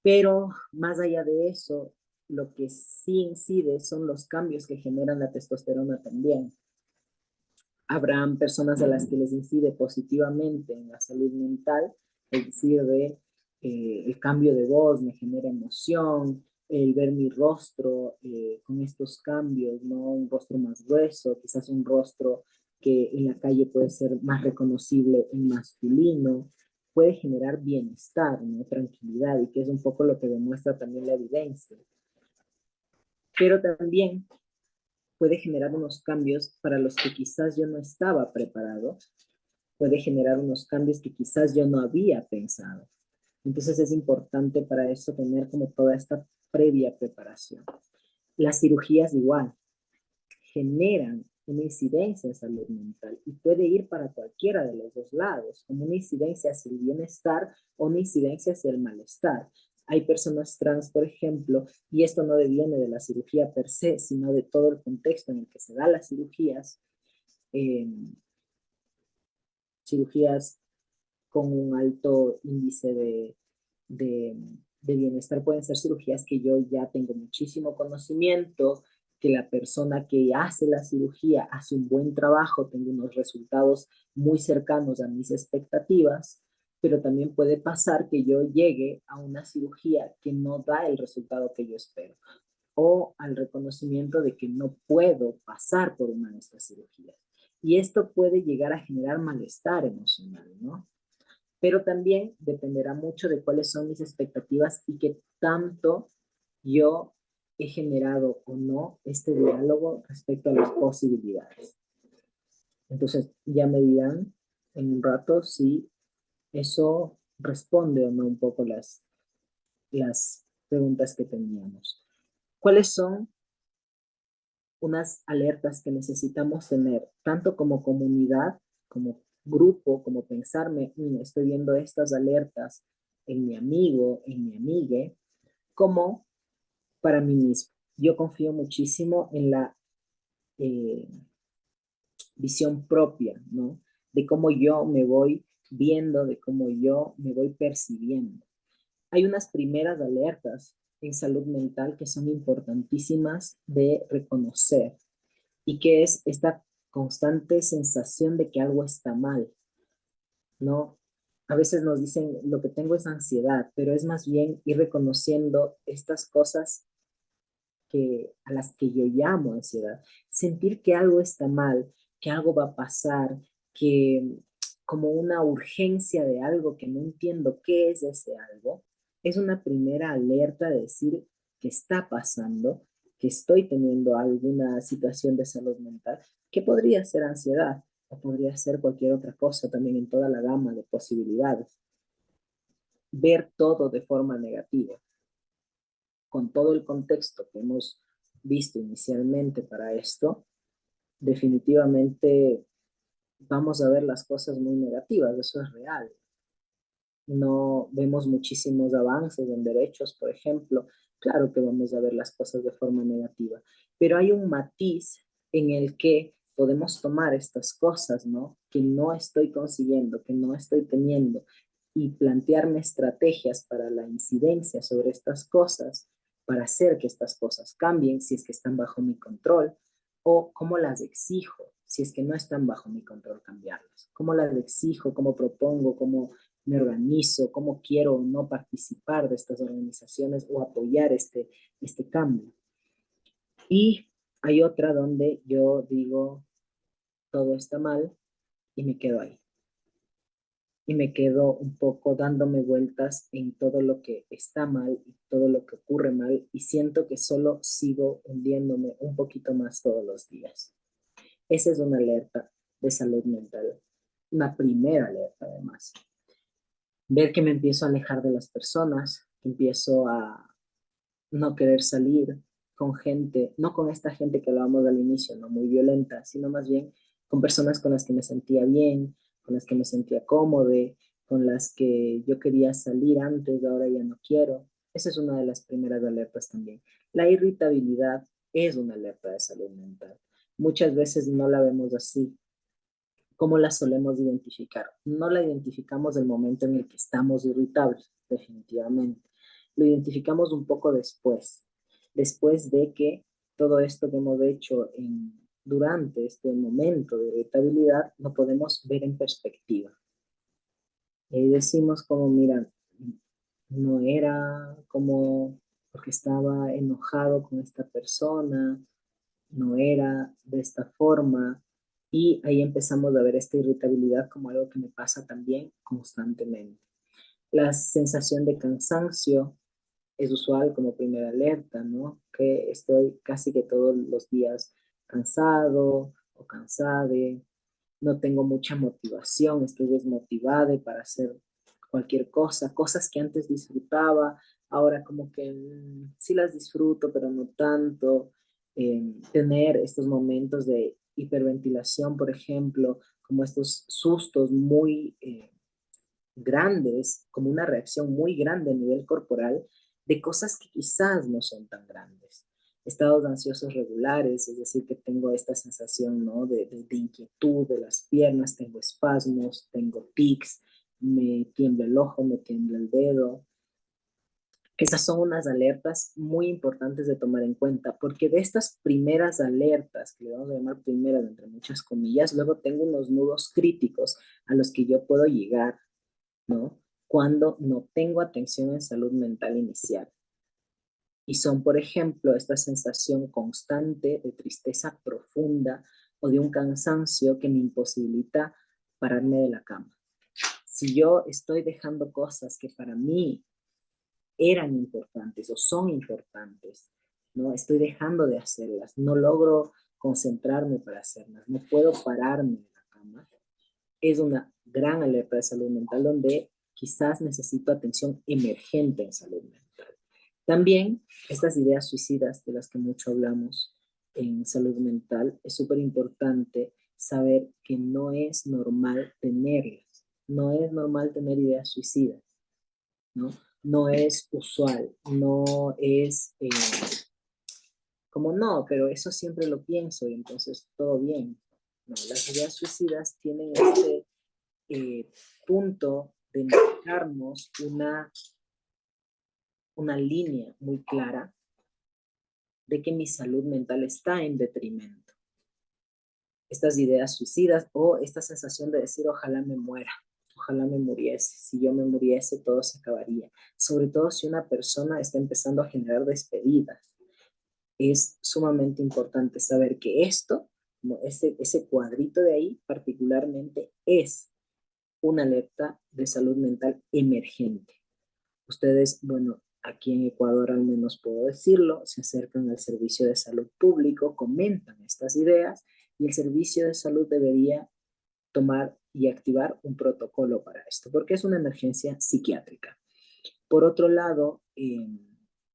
Pero más allá de eso, lo que sí incide son los cambios que generan la testosterona también. Habrán personas a las que les incide positivamente en la salud mental, es decir, el cambio de voz me genera emoción, el ver mi rostro con estos cambios, ¿no? Un rostro más grueso, quizás un rostro que en la calle puede ser más reconocible en masculino, puede generar bienestar, ¿no? Tranquilidad, y que es un poco lo que demuestra también la evidencia. Pero también puede generar unos cambios para los que quizás yo no estaba preparado, puede generar unos cambios que quizás yo no había pensado. Entonces es importante para eso tener como toda esta previa preparación. Las cirugías igual generan una incidencia en salud mental y puede ir para cualquiera de los dos lados, como una incidencia hacia el bienestar o una incidencia hacia el malestar. Hay personas trans, por ejemplo, y esto no deviene de la cirugía per se, sino de todo el contexto en el que se dan las cirugías, eh, cirugías con un alto índice de, de bienestar. Pueden ser cirugías que yo ya tengo muchísimo conocimiento, que la persona que hace la cirugía hace un buen trabajo, tengo unos resultados muy cercanos a mis expectativas, pero también puede pasar que yo llegue a una cirugía que no da el resultado que yo espero, o al reconocimiento de que no puedo pasar por una de estas cirugías. Y esto puede llegar a generar malestar emocional, ¿no? Pero también dependerá mucho de cuáles son mis expectativas y qué tanto yo he generado o no este diálogo respecto a las posibilidades. Entonces ya me dirán en un rato si eso responde o no un poco las preguntas que teníamos. ¿Cuáles son unas alertas que necesitamos tener, tanto como comunidad, como grupo, como pensarme, estoy viendo estas alertas en mi amigo, en mi amigue, como para mí mismo? Yo confío muchísimo en la eh, visión propia, ¿no? De cómo yo me voy viendo, de cómo yo me voy percibiendo. Hay unas primeras alertas en salud mental que son importantísimas de reconocer y que es esta constante sensación de que algo está mal, ¿no? A veces nos dicen, lo que tengo es ansiedad, pero es más bien ir reconociendo estas cosas a las que yo llamo ansiedad. Sentir que algo está mal, que algo va a pasar, que como una urgencia de algo que no entiendo qué es ese algo, es una primera alerta de decir que está pasando, que estoy teniendo alguna situación de salud mental, que podría ser ansiedad o podría ser cualquier otra cosa también en toda la gama de posibilidades. Ver todo de forma negativa con todo el contexto que hemos visto inicialmente para esto, definitivamente vamos a ver las cosas muy negativas, eso es real. No vemos muchísimos avances en derechos, por ejemplo, claro que vamos a ver las cosas de forma negativa, pero hay un matiz en el que podemos tomar estas cosas, ¿no? Que no estoy consiguiendo, que no estoy teniendo, y plantearme estrategias para la incidencia sobre estas cosas, para hacer que estas cosas cambien si es que están bajo mi control, o cómo las exijo si es que no están bajo mi control cambiarlas, cómo las exijo, cómo propongo, cómo me organizo, cómo quiero o no participar de estas organizaciones o apoyar este cambio. Y hay otra donde yo digo, todo está mal y me quedo ahí. Y me quedo un poco dándome vueltas en todo lo que está mal y todo lo que ocurre mal y siento que solo sigo hundiéndome un poquito más todos los días. Esa es una alerta de salud mental, una primera alerta además. Ver que me empiezo a alejar de las personas, que empiezo a no querer salir con gente, no con esta gente que hablábamos al inicio, no muy violenta, sino más bien con personas con las que me sentía bien, con las que me sentía cómodo, con las que yo quería salir antes, ahora ya no quiero. Esa es una de las primeras alertas también. La irritabilidad es una alerta de salud mental. Muchas veces no la vemos así. ¿Cómo la solemos identificar? No la identificamos del momento en el que estamos irritables, definitivamente. Lo identificamos un poco después de que todo esto que hemos hecho durante este momento de irritabilidad lo podemos ver en perspectiva. Y decimos como, mira, no era como porque estaba enojado con esta persona, no era de esta forma, Y ahí empezamos a ver esta irritabilidad como algo que me pasa también constantemente. La sensación de cansancio es usual como primera alerta, ¿no? Que estoy casi que todos los días cansado o cansade, no tengo mucha motivación, estoy desmotivada para hacer cualquier cosa, cosas que antes disfrutaba, ahora como que sí las disfruto, pero no tanto. Tener estos momentos de hiperventilación, por ejemplo, como estos sustos muy grandes, como una reacción muy grande a nivel corporal de cosas que quizás no son tan grandes. Estados ansiosos regulares, es decir, que tengo esta sensación, ¿no? de inquietud de las piernas, tengo espasmos, tengo tics, me tiembla el ojo, me tiembla el dedo. Esas son unas alertas muy importantes de tomar en cuenta, porque de estas primeras alertas, que le vamos a llamar primeras entre muchas comillas, luego tengo unos nudos críticos a los que yo puedo llegar, ¿no? Cuando no tengo atención en salud mental inicial. Y son, por ejemplo, esta sensación constante de tristeza profunda o de un cansancio que me imposibilita pararme de la cama. Si yo estoy dejando cosas que para mí eran importantes o son importantes, ¿no? Estoy dejando de hacerlas, no logro concentrarme para hacerlas, no puedo pararme de la cama, es una gran alerta de salud mental donde quizás necesito atención emergente en salud mental. También estas ideas suicidas de las que mucho hablamos en salud mental, es súper importante saber que no es normal tenerlas, no es normal tener ideas suicidas, ¿no? No es usual, no es como no, pero eso siempre lo pienso y entonces todo bien. No, las ideas suicidas tienen este punto de marcarnos una línea muy clara de que mi salud mental está en detrimento. Estas ideas suicidas o esta sensación de decir ojalá me muera, ojalá me muriese, si yo me muriese todo se acabaría, sobre todo si una persona está empezando a generar despedidas. Es sumamente importante saber que esto, como ese cuadrito de ahí particularmente, es una alerta de salud mental emergente. Ustedes, bueno, aquí en Ecuador al menos puedo decirlo, se acercan al servicio de salud público, comentan estas ideas y el servicio de salud debería tomar y activar un protocolo para esto, porque es una emergencia psiquiátrica. Por otro lado,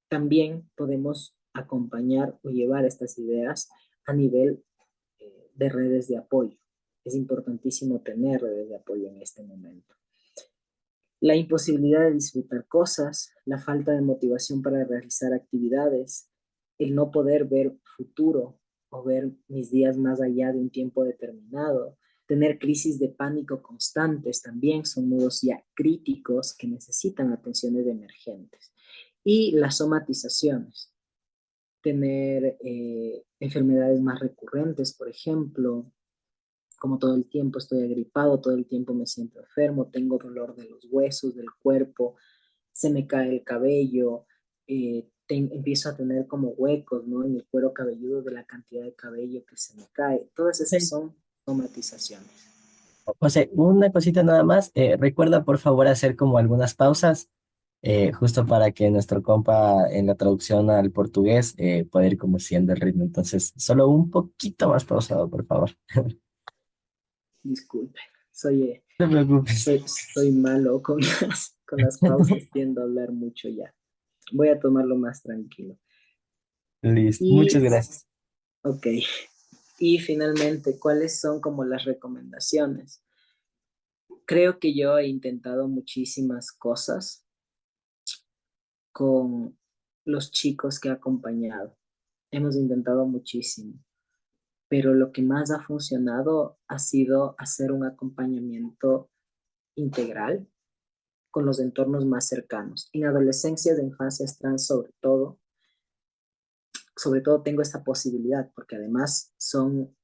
también podemos acompañar o llevar estas ideas a nivel de redes de apoyo. Es importantísimo tener redes de apoyo en este momento. La imposibilidad de disfrutar cosas, la falta de motivación para realizar actividades, el no poder ver futuro o ver mis días más allá de un tiempo determinado, tener crisis de pánico constantes también son nudos ya críticos que necesitan atenciones emergentes. Y las somatizaciones, tener enfermedades más recurrentes, por ejemplo, como todo el tiempo estoy agripado, todo el tiempo me siento enfermo, tengo dolor de los huesos, del cuerpo, se me cae el cabello, empiezo a tener como huecos, ¿no? En el cuero cabelludo de la cantidad de cabello que se me cae. Todas esas Sí. son somatizaciones. José, una cosita nada más. Recuerda por favor hacer como algunas pausas, justo para que nuestro compa en la traducción al portugués pueda ir como siguiendo el ritmo. Entonces, solo un poquito más pausado, por favor. Disculpe, soy, eh, No te preocupes. soy malo con con las pausas, tiendo a hablar mucho ya. Voy a tomarlo más tranquilo. Listo, Y, muchas gracias. ok, y finalmente, ¿cuáles son como las recomendaciones? Creo que yo he intentado muchísimas cosas con los chicos que he acompañado. Hemos intentado muchísimo, pero lo que más ha funcionado ha sido hacer un acompañamiento integral con los entornos más cercanos. En adolescencias, de infancias trans sobre todo tengo esta posibilidad, porque además son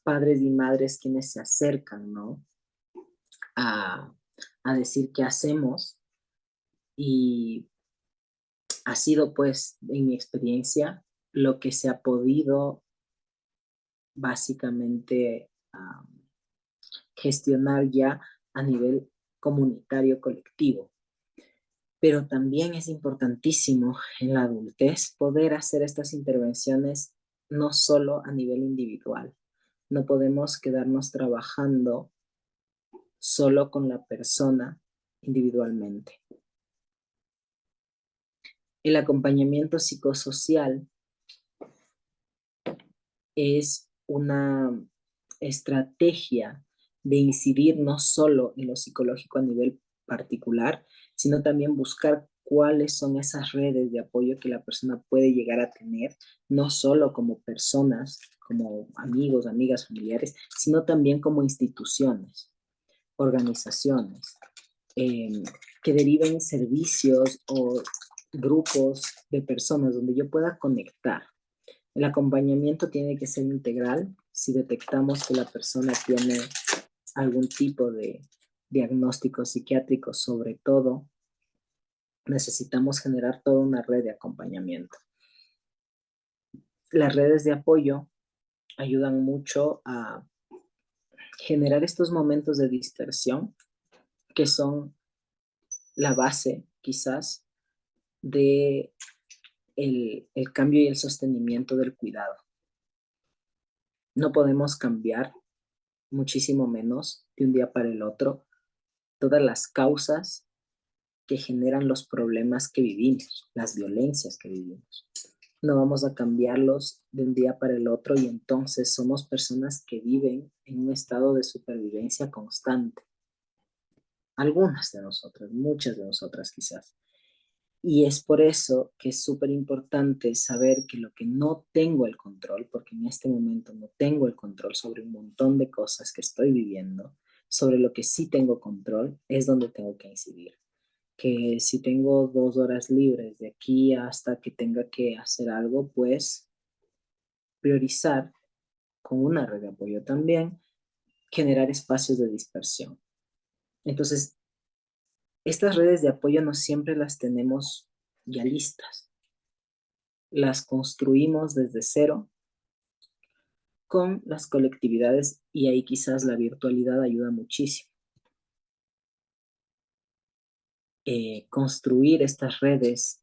padres y madres quienes se acercan, ¿no? A, a decir qué hacemos y ha sido pues en mi experiencia lo que se ha podido básicamente gestionar ya a nivel comunitario colectivo. Pero también es importantísimo en la adultez poder hacer estas intervenciones no solo a nivel individual. No podemos quedarnos trabajando solo con la persona individualmente. El acompañamiento psicosocial es una estrategia de incidir no solo en lo psicológico a nivel particular, sino también buscar cuáles son esas redes de apoyo que la persona puede llegar a tener, no solo como personas, como amigos, amigas, familiares, sino también como instituciones, organizaciones, que deriven servicios o grupos de personas donde yo pueda conectar. El acompañamiento tiene que ser integral. Si detectamos que la persona tiene algún tipo de diagnóstico psiquiátrico, sobre todo, necesitamos generar toda una red de acompañamiento. Las redes de apoyo ayudan mucho a generar estos momentos de dispersión que son la base, quizás, de el cambio y el sostenimiento del cuidado. No podemos cambiar, muchísimo menos de un día para el otro, todas las causas que generan los problemas que vivimos, las violencias que vivimos. No vamos a cambiarlos de un día para el otro y entonces somos personas que viven en un estado de supervivencia constante. Algunas de nosotras, muchas de nosotras quizás. Y es por eso que es súper importante saber que lo que no tengo el control, porque en este momento no tengo el control sobre un montón de cosas que estoy viviendo, sobre lo que sí tengo control, es donde tengo que incidir. Que si tengo 2 horas libres de aquí hasta que tenga que hacer algo, pues priorizar con una red de apoyo también, generar espacios de dispersión. Entonces, estas redes de apoyo no siempre las tenemos ya listas. Las construimos desde cero con las colectividades y ahí quizás la virtualidad ayuda muchísimo. Construir estas redes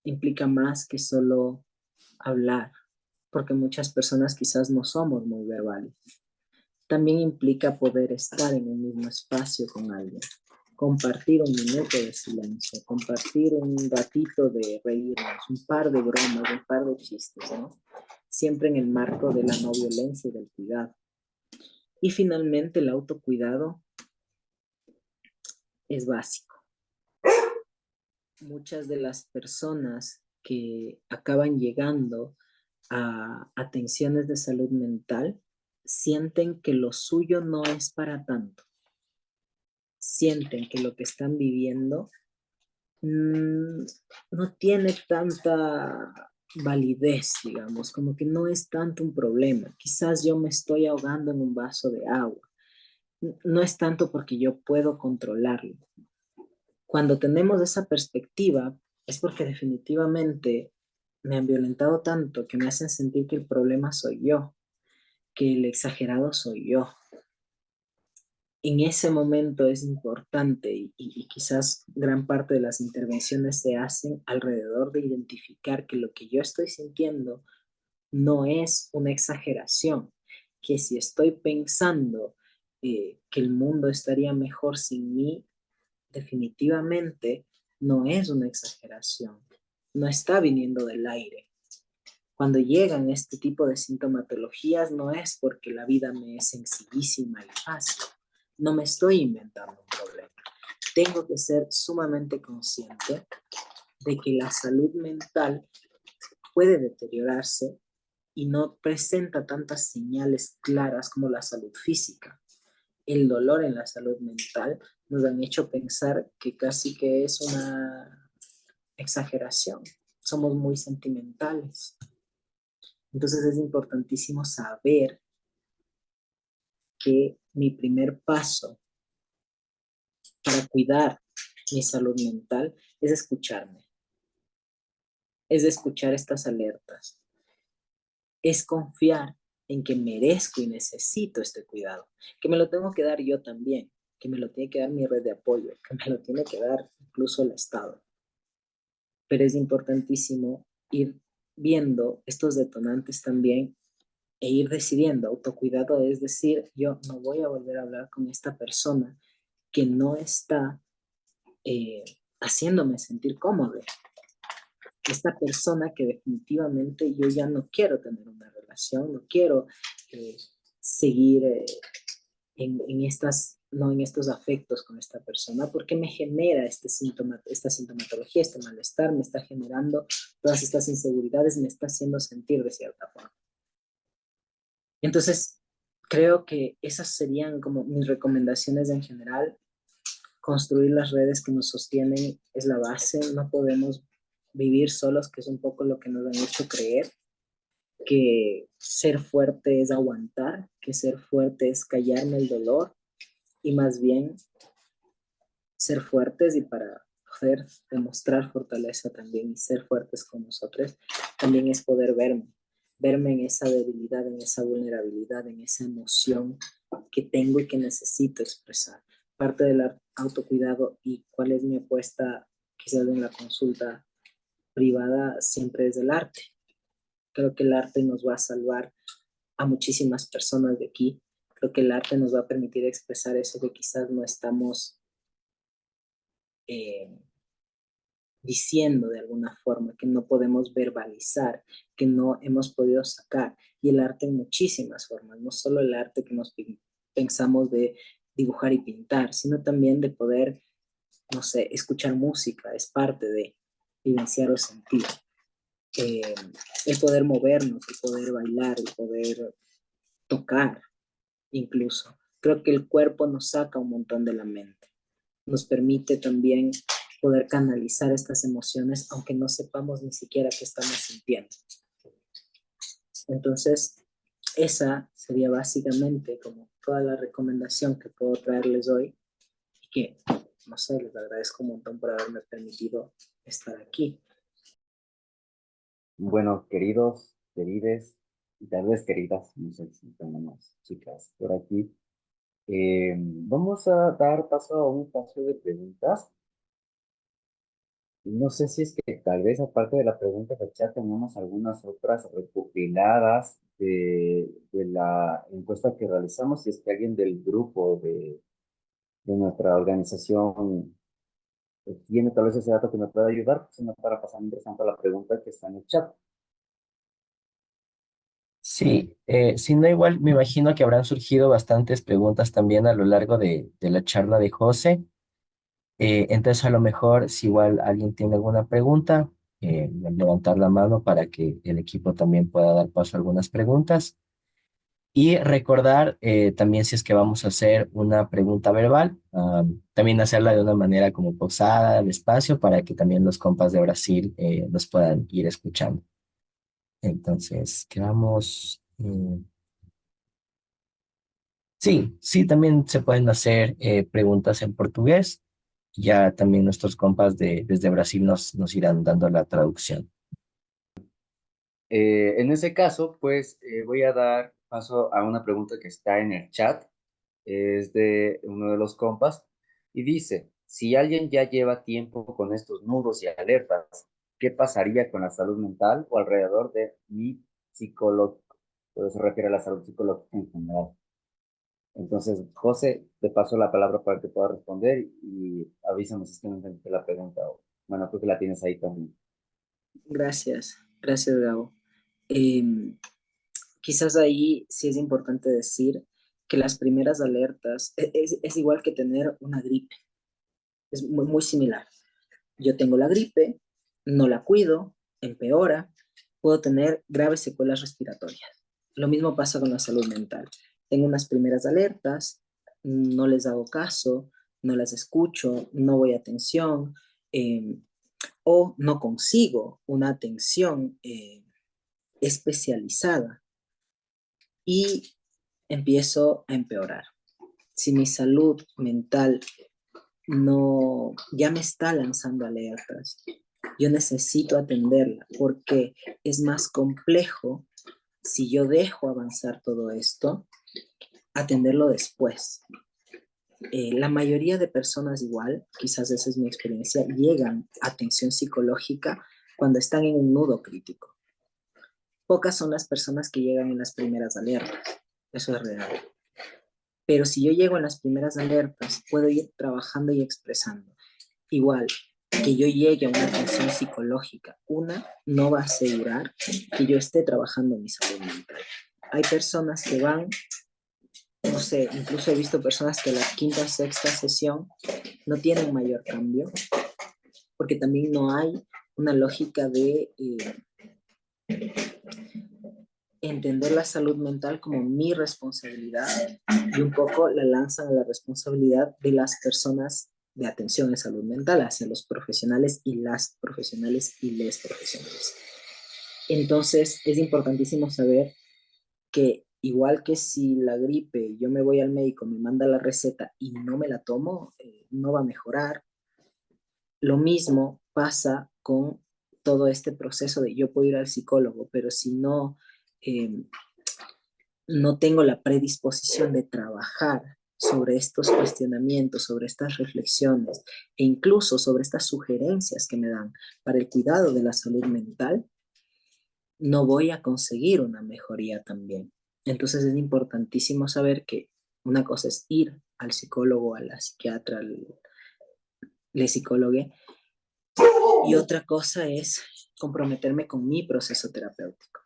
implica más que solo hablar, porque muchas personas quizás no somos muy verbales. También implica poder estar en un mismo espacio con alguien, compartir un minuto de silencio, compartir un ratito de reírnos, un par de bromas, un par de chistes, ¿no? Siempre en el marco de la no violencia y del cuidado. Y finalmente el autocuidado es básico. Muchas de las personas que acaban llegando a atenciones de salud mental sienten que lo suyo no es para tanto. Sienten que lo que están viviendo no tiene tanta validez, digamos, como que no es tanto un problema. Quizás yo me estoy ahogando en un vaso de agua. No es tanto porque yo puedo controlarlo. Cuando tenemos esa perspectiva, es porque definitivamente me han violentado tanto que me hacen sentir que el problema soy yo, que el exagerado soy yo. En ese momento es importante y quizás gran parte de las intervenciones se hacen alrededor de identificar que lo que yo estoy sintiendo no es una exageración, que si estoy pensando que el mundo estaría mejor sin mí, definitivamente no es una exageración, no está viniendo del aire. Cuando llegan este tipo de sintomatologías no es porque la vida me es sencillísima y fácil, no me estoy inventando un problema. Tengo que ser sumamente consciente de que la salud mental puede deteriorarse y no presenta tantas señales claras como la salud física. El dolor en la salud mental nos han hecho pensar que casi que es una exageración. Somos muy sentimentales. Entonces es importantísimo saber que mi primer paso para cuidar mi salud mental es escucharme, es escuchar estas alertas, es confiar en que merezco y necesito este cuidado, que me lo tengo que dar yo también, que me lo tiene que dar mi red de apoyo, que me lo tiene que dar incluso el Estado. Pero es importantísimo ir viendo estos detonantes también e ir decidiendo. Autocuidado es decir, yo no voy a volver a hablar con esta persona que no está haciéndome sentir cómodo. Esta persona que definitivamente yo ya no quiero tener una relación, no quiero seguir en estas, no en estos afectos con esta persona, porque me genera esta sintomatología, este malestar, me está generando todas estas inseguridades, me está haciendo sentir de cierta forma. Entonces, creo que esas serían como mis recomendaciones en general. Construir las redes que nos sostienen es la base, no podemos vivir solos, que es un poco lo que nos han hecho creer, que ser fuerte es aguantar, que ser fuerte es callarme el dolor, y más bien ser fuertes, y para poder demostrar fortaleza también y ser fuertes con nosotros, también es poder verme en esa debilidad, en esa vulnerabilidad, en esa emoción que tengo y que necesito expresar. Parte del autocuidado y cuál es mi apuesta quizás en la consulta privada siempre es el arte. Creo que el arte nos va a salvar a muchísimas personas de aquí. Creo que el arte nos va a permitir expresar eso que quizás no estamos eh, diciendo de alguna forma, que no podemos verbalizar, que no hemos podido sacar. Y el arte en muchísimas formas, no solo el arte que nos pensamos de dibujar y pintar, sino también de poder, no sé, escuchar música, es parte de vivenciar o sentir. Eh, el poder movernos, el poder bailar, el poder tocar incluso. Creo que el cuerpo nos saca un montón de la mente. Nos permite también poder canalizar estas emociones, aunque no sepamos ni siquiera qué estamos sintiendo. Entonces, esa sería básicamente como toda la recomendación que puedo traerles hoy y que, no sé, les agradezco un montón por haberme permitido estar aquí. Bueno, queridos, querides, y tal vez queridas, no sé si tenemos chicas por aquí. Vamos a dar paso a un espacio de preguntas. No sé si es que tal vez aparte de la pregunta del chat tenemos algunas otras recopiladas de la encuesta que realizamos. Si es que alguien del grupo de nuestra organización tiene tal vez ese dato que me pueda ayudar, pues no para pasar mientras tanto a la pregunta que está en el chat. Sí, si no, igual me imagino que habrán surgido bastantes preguntas también a lo largo de la charla de José. Entonces, a lo mejor, si igual alguien tiene alguna pregunta, levantar la mano para que el equipo también pueda dar paso a algunas preguntas. Y recordar también si es que vamos a hacer una pregunta verbal, también hacerla de una manera como pausada, despacio, para que también los compas de Brasil nos puedan ir escuchando. Entonces, quedamos... sí, sí, también se pueden hacer preguntas en portugués. Ya también nuestros compas desde Brasil nos irán dando la traducción. En ese caso, pues voy a dar paso a una pregunta que está en el chat. Es de uno de los compas y dice, si alguien ya lleva tiempo con estos nudos y alertas, ¿qué pasaría con la salud mental o alrededor de mi psicológico? Pero se refiere a la salud psicológica en general. Entonces, José, te paso la palabra para que puedas responder y avísame si es que no entendiste la pregunta. Bueno, creo que la tienes ahí también. Gracias, gracias, Gabo. Eh, Quizás ahí sí es importante decir que las primeras alertas es igual que tener una gripe, es muy, muy similar. Yo tengo la gripe, no la cuido, empeora, puedo tener graves secuelas respiratorias. Lo mismo pasa con la salud mental. Tengo unas primeras alertas, no les hago caso, no las escucho, no voy a atención, eh, o no consigo una atención especializada y empiezo a empeorar. Si mi salud mental no ya me está lanzando alertas, yo necesito atenderla porque es más complejo si yo dejo avanzar todo esto, atenderlo después. La mayoría de personas igual, quizás esa es mi experiencia, llegan a atención psicológica cuando están en un nudo crítico. Pocas son las personas que llegan en las primeras alertas, eso es real. Pero si yo llego en las primeras alertas, puedo ir trabajando y expresando. Igual, que yo llegue a una atención psicológica, no va a asegurar que yo esté trabajando mi salud mental. Hay personas que van, no sé, incluso he visto personas que a la quinta o sexta sesión no tienen mayor cambio, porque también no hay una lógica de entender la salud mental como mi responsabilidad y un poco la lanzan a la responsabilidad de las personas de atención en salud mental, hacia los profesionales y las profesionales y les profesionales. Entonces, es importantísimo saber que igual que si la gripe, yo me voy al médico, me manda la receta y no me la tomo, no va a mejorar. Lo mismo pasa con todo este proceso de yo puedo ir al psicólogo, pero si no tengo la predisposición de trabajar sobre estos cuestionamientos, sobre estas reflexiones e incluso sobre estas sugerencias que me dan para el cuidado de la salud mental, no voy a conseguir una mejoría también. Entonces es importantísimo saber que una cosa es ir al psicólogo, a la psiquiatra, al psicólogo, y otra cosa es comprometerme con mi proceso terapéutico.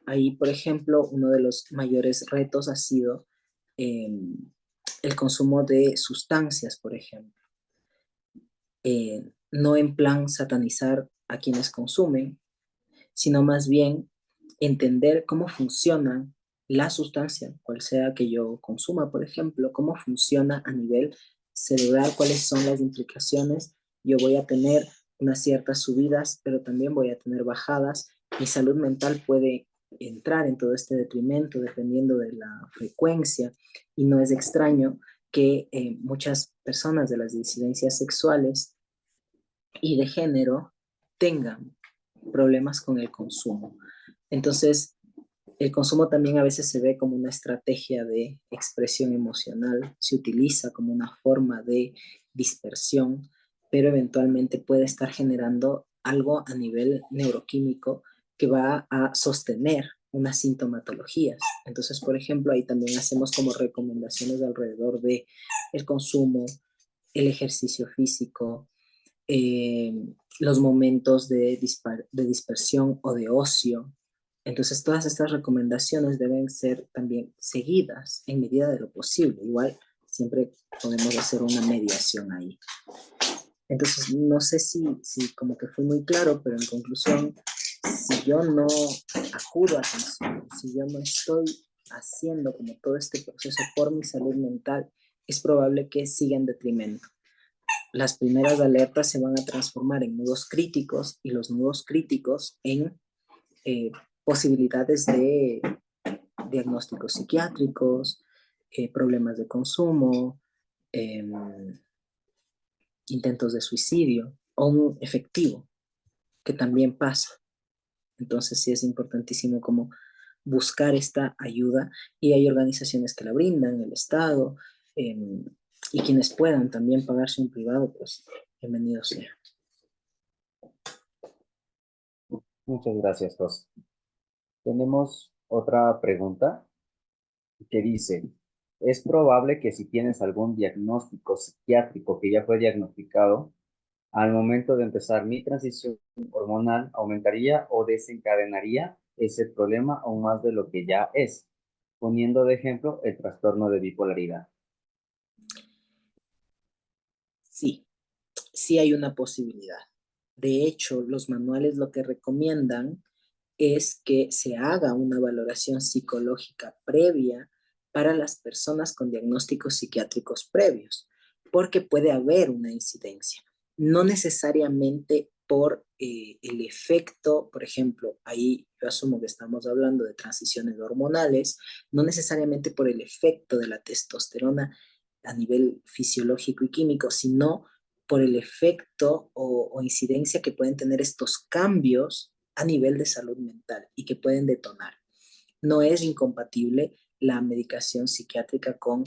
Ahí, por ejemplo, uno de los mayores retos ha sido el consumo de sustancias, por ejemplo. No en plan satanizar a quienes consumen, sino más bien entender cómo funciona la sustancia, cual sea que yo consuma, por ejemplo, cómo funciona a nivel cerebral, cuáles son las implicaciones. Yo voy a tener unas ciertas subidas, pero también voy a tener bajadas. Mi salud mental puede entrar en todo este detrimento dependiendo de la frecuencia, y no es extraño que muchas personas de las disidencias sexuales y de género tengan problemas con el consumo. Entonces, el consumo también a veces se ve como una estrategia de expresión emocional, se utiliza como una forma de dispersión, pero eventualmente puede estar generando algo a nivel neuroquímico que va a sostener unas sintomatologías. Entonces, por ejemplo, ahí también hacemos como recomendaciones alrededor de el consumo, el ejercicio físico, eh, los momentos de dispersión o de ocio. Entonces, todas estas recomendaciones deben ser también seguidas en medida de lo posible. Igual, siempre podemos hacer una mediación ahí. Entonces, no sé si como que fui muy claro, pero en conclusión, si yo no acudo a atención, si yo no estoy haciendo como todo este proceso por mi salud mental, es probable que siga en detrimento. Las primeras alertas se van a transformar en nudos críticos y los nudos críticos en posibilidades de diagnósticos psiquiátricos, problemas de consumo, intentos de suicidio o un efectivo, que también pasa. Entonces sí es importantísimo como buscar esta ayuda, y hay organizaciones que la brindan, el Estado, y quienes puedan también pagarse un privado, pues bienvenido sea. Muchas gracias, José. Tenemos otra pregunta que dice, ¿es probable que si tienes algún diagnóstico psiquiátrico que ya fue diagnosticado, al momento de empezar mi transición hormonal aumentaría o desencadenaría ese problema aún más de lo que ya es? Poniendo de ejemplo el trastorno de bipolaridad. Sí, sí hay una posibilidad. De hecho, los manuales lo que recomiendan es que se haga una valoración psicológica previa para las personas con diagnósticos psiquiátricos previos, porque puede haber una incidencia. No necesariamente por el efecto, por ejemplo, ahí yo asumo que estamos hablando de transiciones hormonales, no necesariamente por el efecto de la testosterona a nivel fisiológico y químico, sino por el efecto o incidencia que pueden tener estos cambios a nivel de salud mental y que pueden detonar. no es incompatible la medicación psiquiátrica con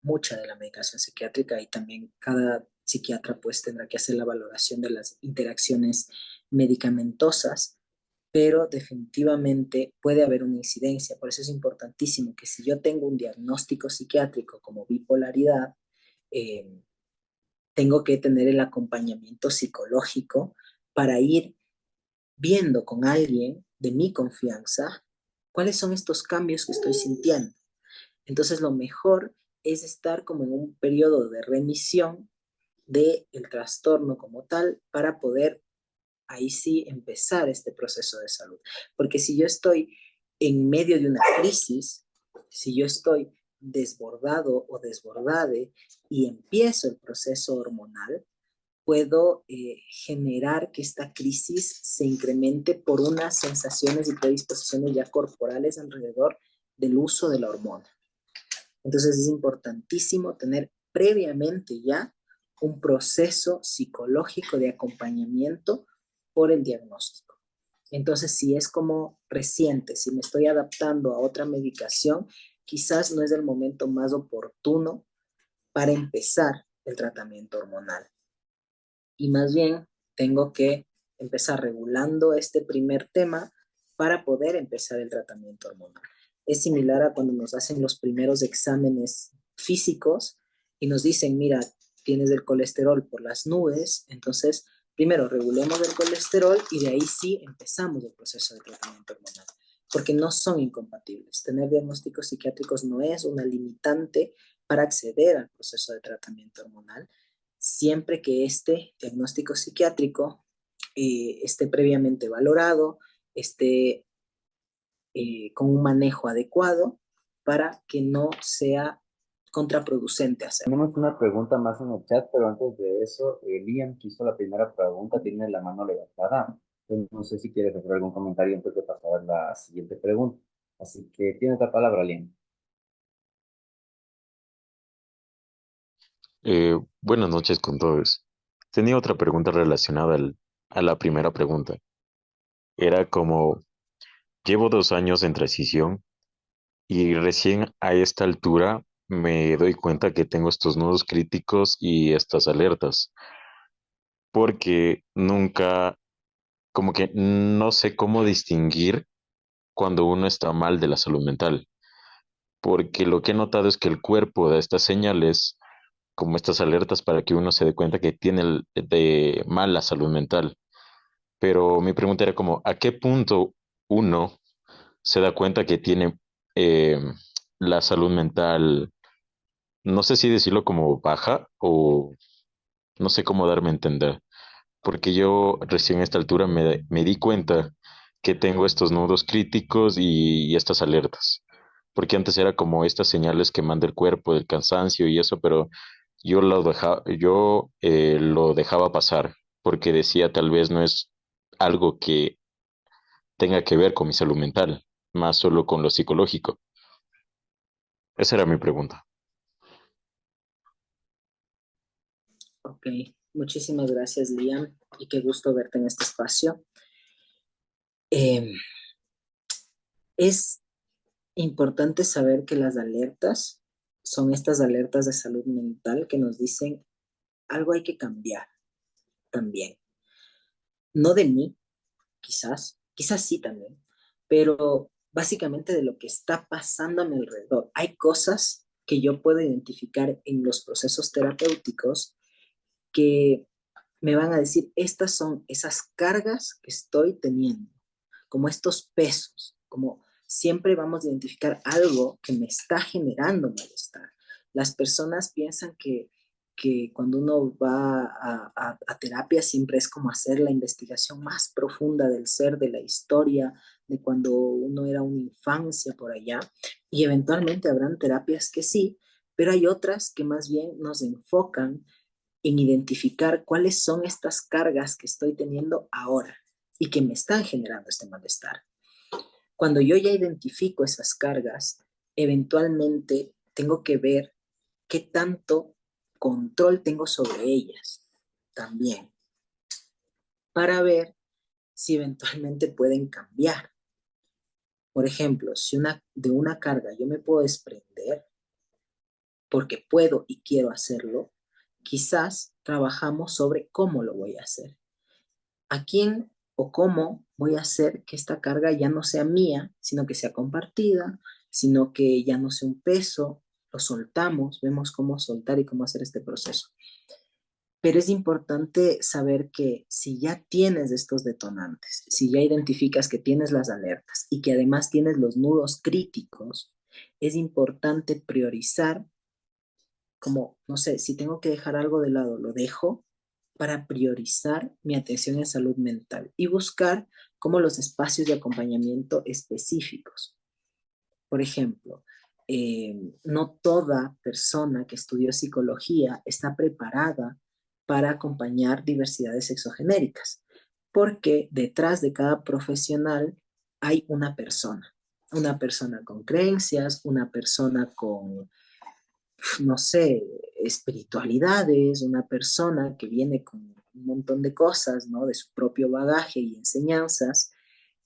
mucha de la medicación psiquiátrica, y también cada psiquiatra pues tendrá que hacer la valoración de las interacciones medicamentosas, pero definitivamente puede haber una incidencia. Por eso es importantísimo que si yo tengo un diagnóstico psiquiátrico como bipolaridad, eh, tengo que tener el acompañamiento psicológico para ir viendo con alguien de mi confianza cuáles son estos cambios que estoy sintiendo. Entonces, lo mejor es estar como en un periodo de remisión del trastorno como tal para poder ahí sí empezar este proceso de salud. Porque si yo estoy en medio de una crisis, si yo estoy desbordado o desbordade y empiezo el proceso hormonal, puedo generar que esta crisis se incremente por unas sensaciones y predisposiciones ya corporales alrededor del uso de la hormona. Entonces es importantísimo tener previamente ya un proceso psicológico de acompañamiento por el diagnóstico. Entonces, si es como reciente, si me estoy adaptando a otra medicación, quizás no es el momento más oportuno para empezar el tratamiento hormonal. Y más bien tengo que empezar regulando este primer tema para poder empezar el tratamiento hormonal. Es similar a cuando nos hacen los primeros exámenes físicos y nos dicen, mira, tienes el colesterol por las nubes, entonces primero regulemos el colesterol y de ahí sí empezamos el proceso de tratamiento hormonal, porque no son incompatibles. Tener diagnósticos psiquiátricos no es una limitante para acceder al proceso de tratamiento hormonal, siempre que este diagnóstico psiquiátrico esté previamente valorado, esté con un manejo adecuado para que no sea contraproducente hacerlo. Tenemos una pregunta más en el chat, pero antes de eso, Liam, que hizo la primera pregunta, tiene la mano levantada. Entonces, no sé si quieres hacer algún comentario antes de pasar a la siguiente pregunta. Así que tienes la palabra, Liam. Buenas noches con todos. Tenía otra pregunta relacionada a la primera pregunta. Era como, llevo 2 años en transición y recién a esta altura me doy cuenta que tengo estos nudos críticos y estas alertas, porque nunca, como que no sé cómo distinguir cuando uno está mal de la salud mental, porque lo que he notado es que el cuerpo da estas señales, como estas alertas para que uno se dé cuenta que tiene de mala salud mental. Pero mi pregunta era como, ¿a qué punto uno se da cuenta que tiene eh, la salud mental, no sé si decirlo como baja o no sé cómo darme a entender? Porque yo recién a esta altura me di cuenta que tengo estos nudos críticos y estas alertas. Porque antes era como estas señales que manda el cuerpo del cansancio y eso, pero lo dejaba pasar porque decía tal vez no es algo que tenga que ver con mi salud mental, más solo con lo psicológico. Esa era mi pregunta. Ok, muchísimas gracias, Liam, y qué gusto verte en este espacio. Eh, es importante saber que las alertas son estas alertas de salud mental que nos dicen algo hay que cambiar también. No de mí, quizás sí también, pero básicamente de lo que está pasando a mi alrededor. Hay cosas que yo puedo identificar en los procesos terapéuticos que me van a decir, estas son esas cargas que estoy teniendo, como estos pesos, como siempre vamos a identificar algo que me está generando malestar. Las personas piensan que cuando uno va a terapia siempre es como hacer la investigación más profunda del ser, de la historia, de cuando uno era una infancia por allá, y eventualmente habrán terapias que sí, pero hay otras que más bien nos enfocan en identificar cuáles son estas cargas que estoy teniendo ahora y que me están generando este malestar. Cuando yo ya identifico esas cargas, eventualmente tengo que ver qué tanto control tengo sobre ellas también, para ver si eventualmente pueden cambiar. Por ejemplo, si de una carga yo me puedo desprender porque puedo y quiero hacerlo, quizás trabajamos sobre cómo lo voy a hacer. ¿A quién o cómo voy a hacer que esta carga ya no sea mía, sino que sea compartida, sino que ya no sea un peso? Lo soltamos, vemos cómo soltar y cómo hacer este proceso. Pero es importante saber que si ya tienes estos detonantes, si ya identificas que tienes las alertas y que además tienes los nudos críticos, es importante priorizar como, no sé, si tengo que dejar algo de lado, lo dejo para priorizar mi atención en salud mental y buscar como los espacios de acompañamiento específicos. Por ejemplo, no toda persona que estudió psicología está preparada para acompañar diversidades sexogenéricas, porque detrás de cada profesional hay una persona con creencias, una persona con, no sé, espiritualidades, una persona que viene con un montón de cosas, ¿no? De su propio bagaje y enseñanzas,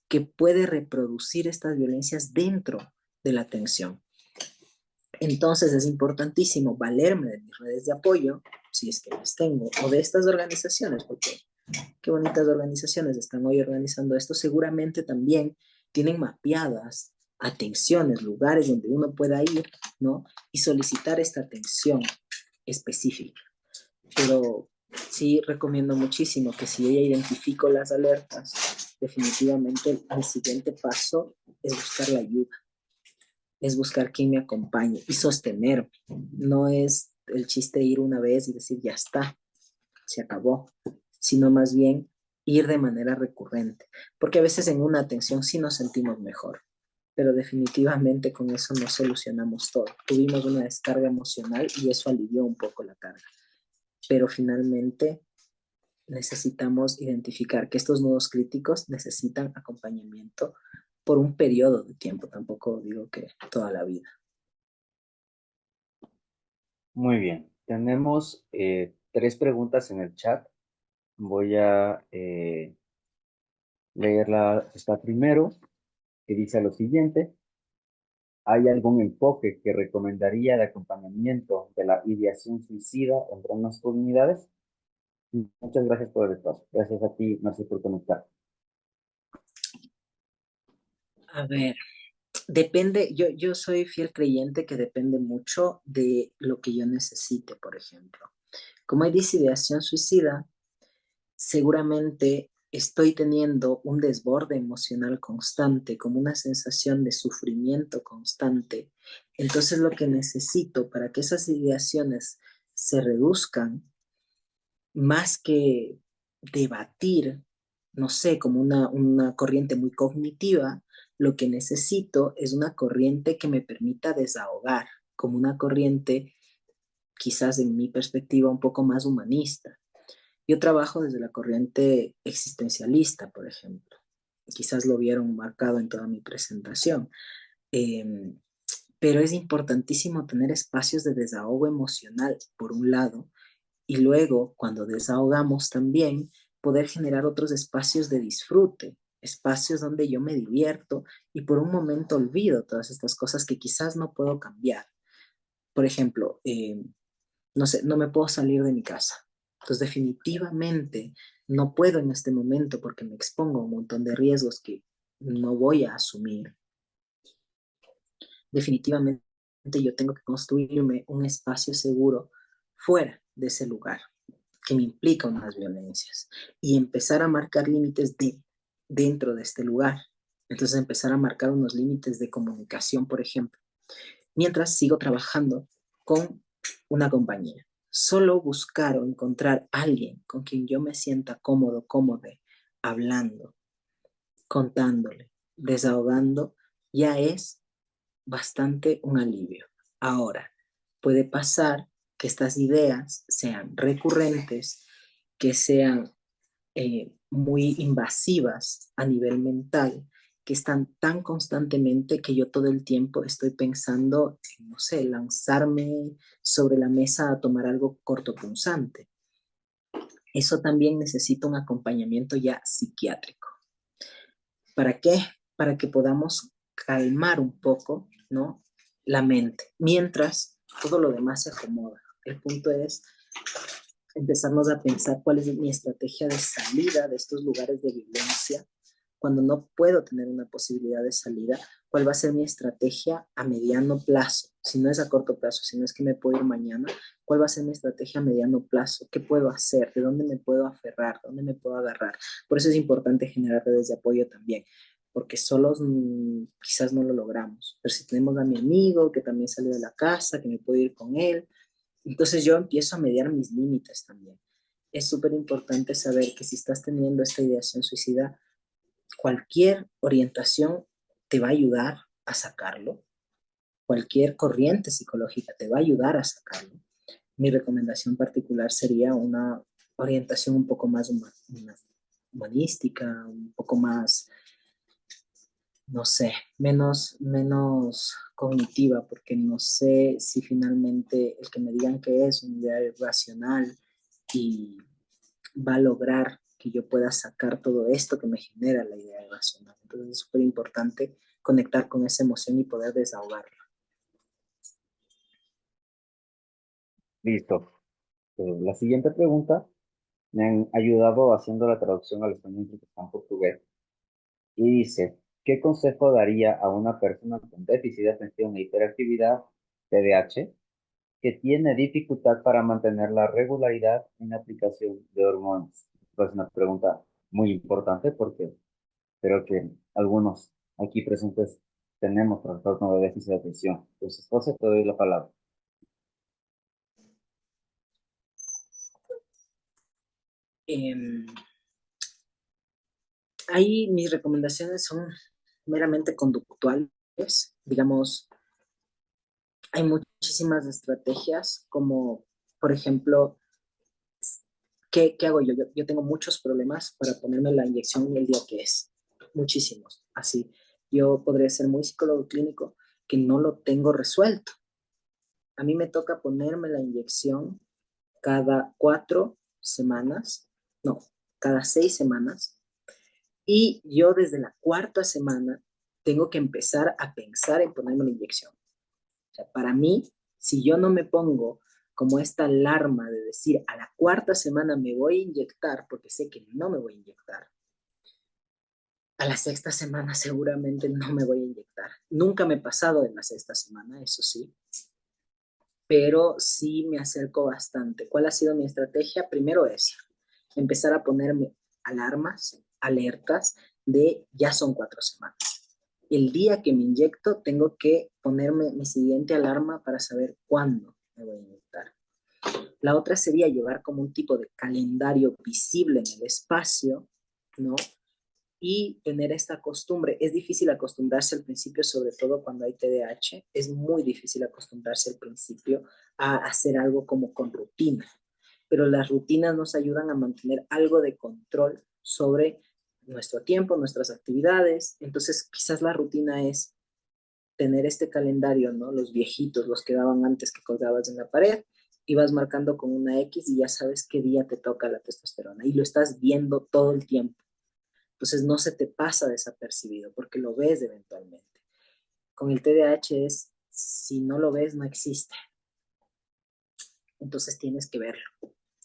que puede reproducir estas violencias dentro de la atención. Entonces es importantísimo valerme de mis redes de apoyo, si es que las tengo, o de estas organizaciones, porque qué bonitas organizaciones están hoy organizando esto. Seguramente también tienen mapeadas atenciones, lugares donde uno pueda ir, ¿no? Y solicitar esta atención específica. Pero sí recomiendo muchísimo que si yo ya identifico las alertas, definitivamente el siguiente paso es buscar la ayuda, es buscar quien me acompañe y sostenerme. No es el chiste ir una vez y decir ya está, se acabó, sino más bien ir de manera recurrente, porque a veces en una atención sí nos sentimos mejor, pero definitivamente con eso no solucionamos todo. Tuvimos una descarga emocional y eso alivió un poco la carga, pero finalmente necesitamos identificar que estos nudos críticos necesitan acompañamiento por un periodo de tiempo, tampoco digo que toda la vida. Muy bien, tenemos 3 preguntas en el chat. Voy a leerla esta primero, que dice lo siguiente. ¿Hay algún enfoque que recomendaría de acompañamiento de la ideación suicida entre unas comunidades? Muchas gracias por el espacio. Gracias a ti, Marci, por conectar. A ver, depende, yo soy fiel creyente que depende mucho de lo que yo necesite, por ejemplo. Como hay disideación suicida, seguramente estoy teniendo un desborde emocional constante, como una sensación de sufrimiento constante. Entonces lo que necesito para que esas ideaciones se reduzcan, más que debatir, no sé, como una corriente muy cognitiva, lo que necesito es una corriente que me permita desahogar, como una corriente quizás en mi perspectiva un poco más humanista. Yo trabajo desde la corriente existencialista, por ejemplo. Quizás lo vieron marcado en toda mi presentación. Eh, pero es importantísimo tener espacios de desahogo emocional, por un lado, y luego, cuando desahogamos también, poder generar otros espacios de disfrute, espacios donde yo me divierto y por un momento olvido todas estas cosas que quizás no puedo cambiar. Por ejemplo, no sé, no me puedo salir de mi casa. Entonces, definitivamente no puedo en este momento porque me expongo a un montón de riesgos que no voy a asumir. Definitivamente yo tengo que construirme un espacio seguro fuera de ese lugar que me implica unas violencias y empezar a marcar límites dentro de este lugar. Entonces empezar a marcar unos límites de comunicación, por ejemplo, mientras sigo trabajando con una compañía. Solo buscar o encontrar a alguien con quien yo me sienta cómodo, cómode, hablando, contándole, desahogando, ya es bastante un alivio. Ahora, puede pasar que estas ideas sean recurrentes, que sean muy invasivas a nivel mental, que están tan constantemente que yo todo el tiempo estoy pensando, no sé, lanzarme sobre la mesa a tomar algo cortopunzante. Eso también necesita un acompañamiento ya psiquiátrico. ¿Para qué? Para que podamos calmar un poco, ¿no? La mente, mientras todo lo demás se acomoda. El punto es empezarnos a pensar cuál es mi estrategia de salida de estos lugares de violencia. Cuando no puedo tener una posibilidad de salida, ¿cuál va a ser mi estrategia a mediano plazo? Si no es a corto plazo, si no es que me puedo ir mañana, ¿cuál va a ser mi estrategia a mediano plazo? ¿Qué puedo hacer? ¿De dónde me puedo aferrar? ¿Dónde me puedo agarrar? Por eso es importante generar redes de apoyo también, porque solos quizás no lo logramos. Pero si tenemos a mi amigo que también salió de la casa, que me puedo ir con él, entonces yo empiezo a mediar mis límites también. Es súper importante saber que si estás teniendo esta ideación suicida, cualquier orientación te va a ayudar a sacarlo. Cualquier corriente psicológica te va a ayudar a sacarlo. Mi recomendación particular sería una orientación un poco más humanística, un poco más, no sé, menos cognitiva, porque no sé si finalmente el que me digan que es una idea racional y va a lograr que yo pueda sacar todo esto que me genera la idea racional. Entonces es súper importante conectar con esa emoción y poder desahogarla. Listo. La siguiente pregunta me han ayudado haciendo la traducción al español porque está en portugués. Y dice, ¿qué consejo daría a una persona con déficit de atención e hiperactividad, TDAH, que tiene dificultad para mantener la regularidad en la aplicación de hormonas? Pues una pregunta muy importante porque creo que algunos aquí presentes tenemos trastorno de déficit de atención. Entonces, José, te doy la palabra. Eh, Ahí mis recomendaciones son meramente conductuales. Digamos, hay muchísimas estrategias como, por ejemplo, ¿qué hago yo? Yo tengo muchos problemas para ponerme la inyección el día que es. Muchísimos. Así, yo podría ser muy psicólogo clínico que no lo tengo resuelto. A mí me toca ponerme la inyección cada 4 semanas, no, cada 6 semanas. Y yo desde la cuarta semana tengo que empezar a pensar en ponerme la inyección. O sea, para mí, si yo no me pongo como esta alarma de decir a la cuarta semana me voy a inyectar, porque sé que no me voy a inyectar, a la sexta semana seguramente no me voy a inyectar. Nunca me he pasado en la sexta semana, eso sí, pero sí me acerco bastante. ¿Cuál ha sido mi estrategia? Primero es empezar a ponerme alarmas, alertas de ya son 4 semanas. El día que me inyecto, tengo que ponerme mi siguiente alarma para saber cuándo me voy a inyectar. La otra sería llevar como un tipo de calendario visible en el espacio, ¿no? Y tener esta costumbre. Es difícil acostumbrarse al principio, sobre todo cuando hay TDAH. Es muy difícil acostumbrarse al principio a hacer algo como con rutina. Pero las rutinas nos ayudan a mantener algo de control sobre nuestro tiempo, nuestras actividades. Entonces, quizás la rutina es tener este calendario, ¿no? Los viejitos, los que daban antes que colgabas en la pared, y vas marcando con una X y ya sabes qué día te toca la testosterona y lo estás viendo todo el tiempo. Entonces no se te pasa desapercibido porque lo ves eventualmente. Con el TDAH es, si no lo ves, no existe. Entonces tienes que verlo.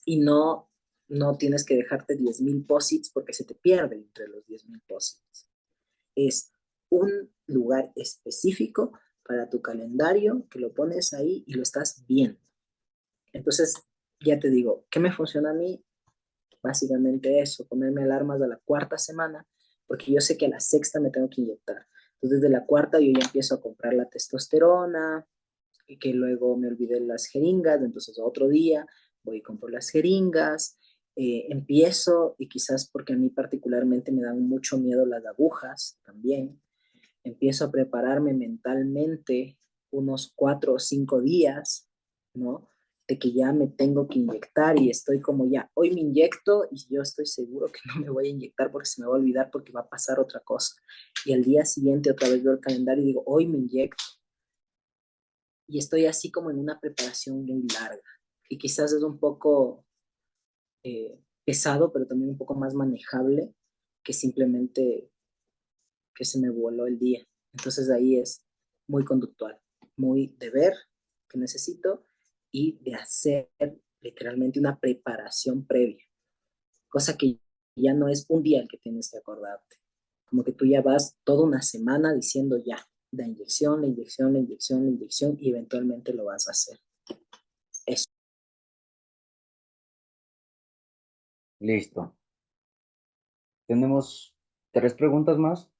Y no tienes que dejarte 10.000 posits porque se te pierde entre los 10.000 posits. Es un lugar específico para tu calendario que lo pones ahí y lo estás viendo. Entonces, ya te digo, ¿qué me funciona a mí? Básicamente eso, ponerme alarmas a la cuarta semana, porque yo sé que a la sexta me tengo que inyectar. Entonces, desde la cuarta yo ya empiezo a comprar la testosterona, y que luego me olvidé las jeringas, entonces otro día voy y compro las jeringas, empiezo, y quizás porque a mí particularmente me dan mucho miedo las agujas también, empiezo a prepararme mentalmente unos 4 o 5 días, ¿no? De que ya me tengo que inyectar y estoy como ya, hoy me inyecto y yo estoy seguro que no me voy a inyectar porque se me va a olvidar porque va a pasar otra cosa. Y al día siguiente otra vez veo el calendario y digo, hoy me inyecto. Y estoy así como en una preparación muy larga. Y quizás es un poco pesado, pero también un poco más manejable que simplemente que se me voló el día. Entonces ahí es muy conductual, muy de ver que necesito y de hacer literalmente una preparación previa, cosa que ya no es un día el que tienes que acordarte, como que tú ya vas toda una semana diciendo ya, la inyección, la inyección, la inyección, la inyección y eventualmente lo vas a hacer. Eso. Listo. Tenemos 3 preguntas más,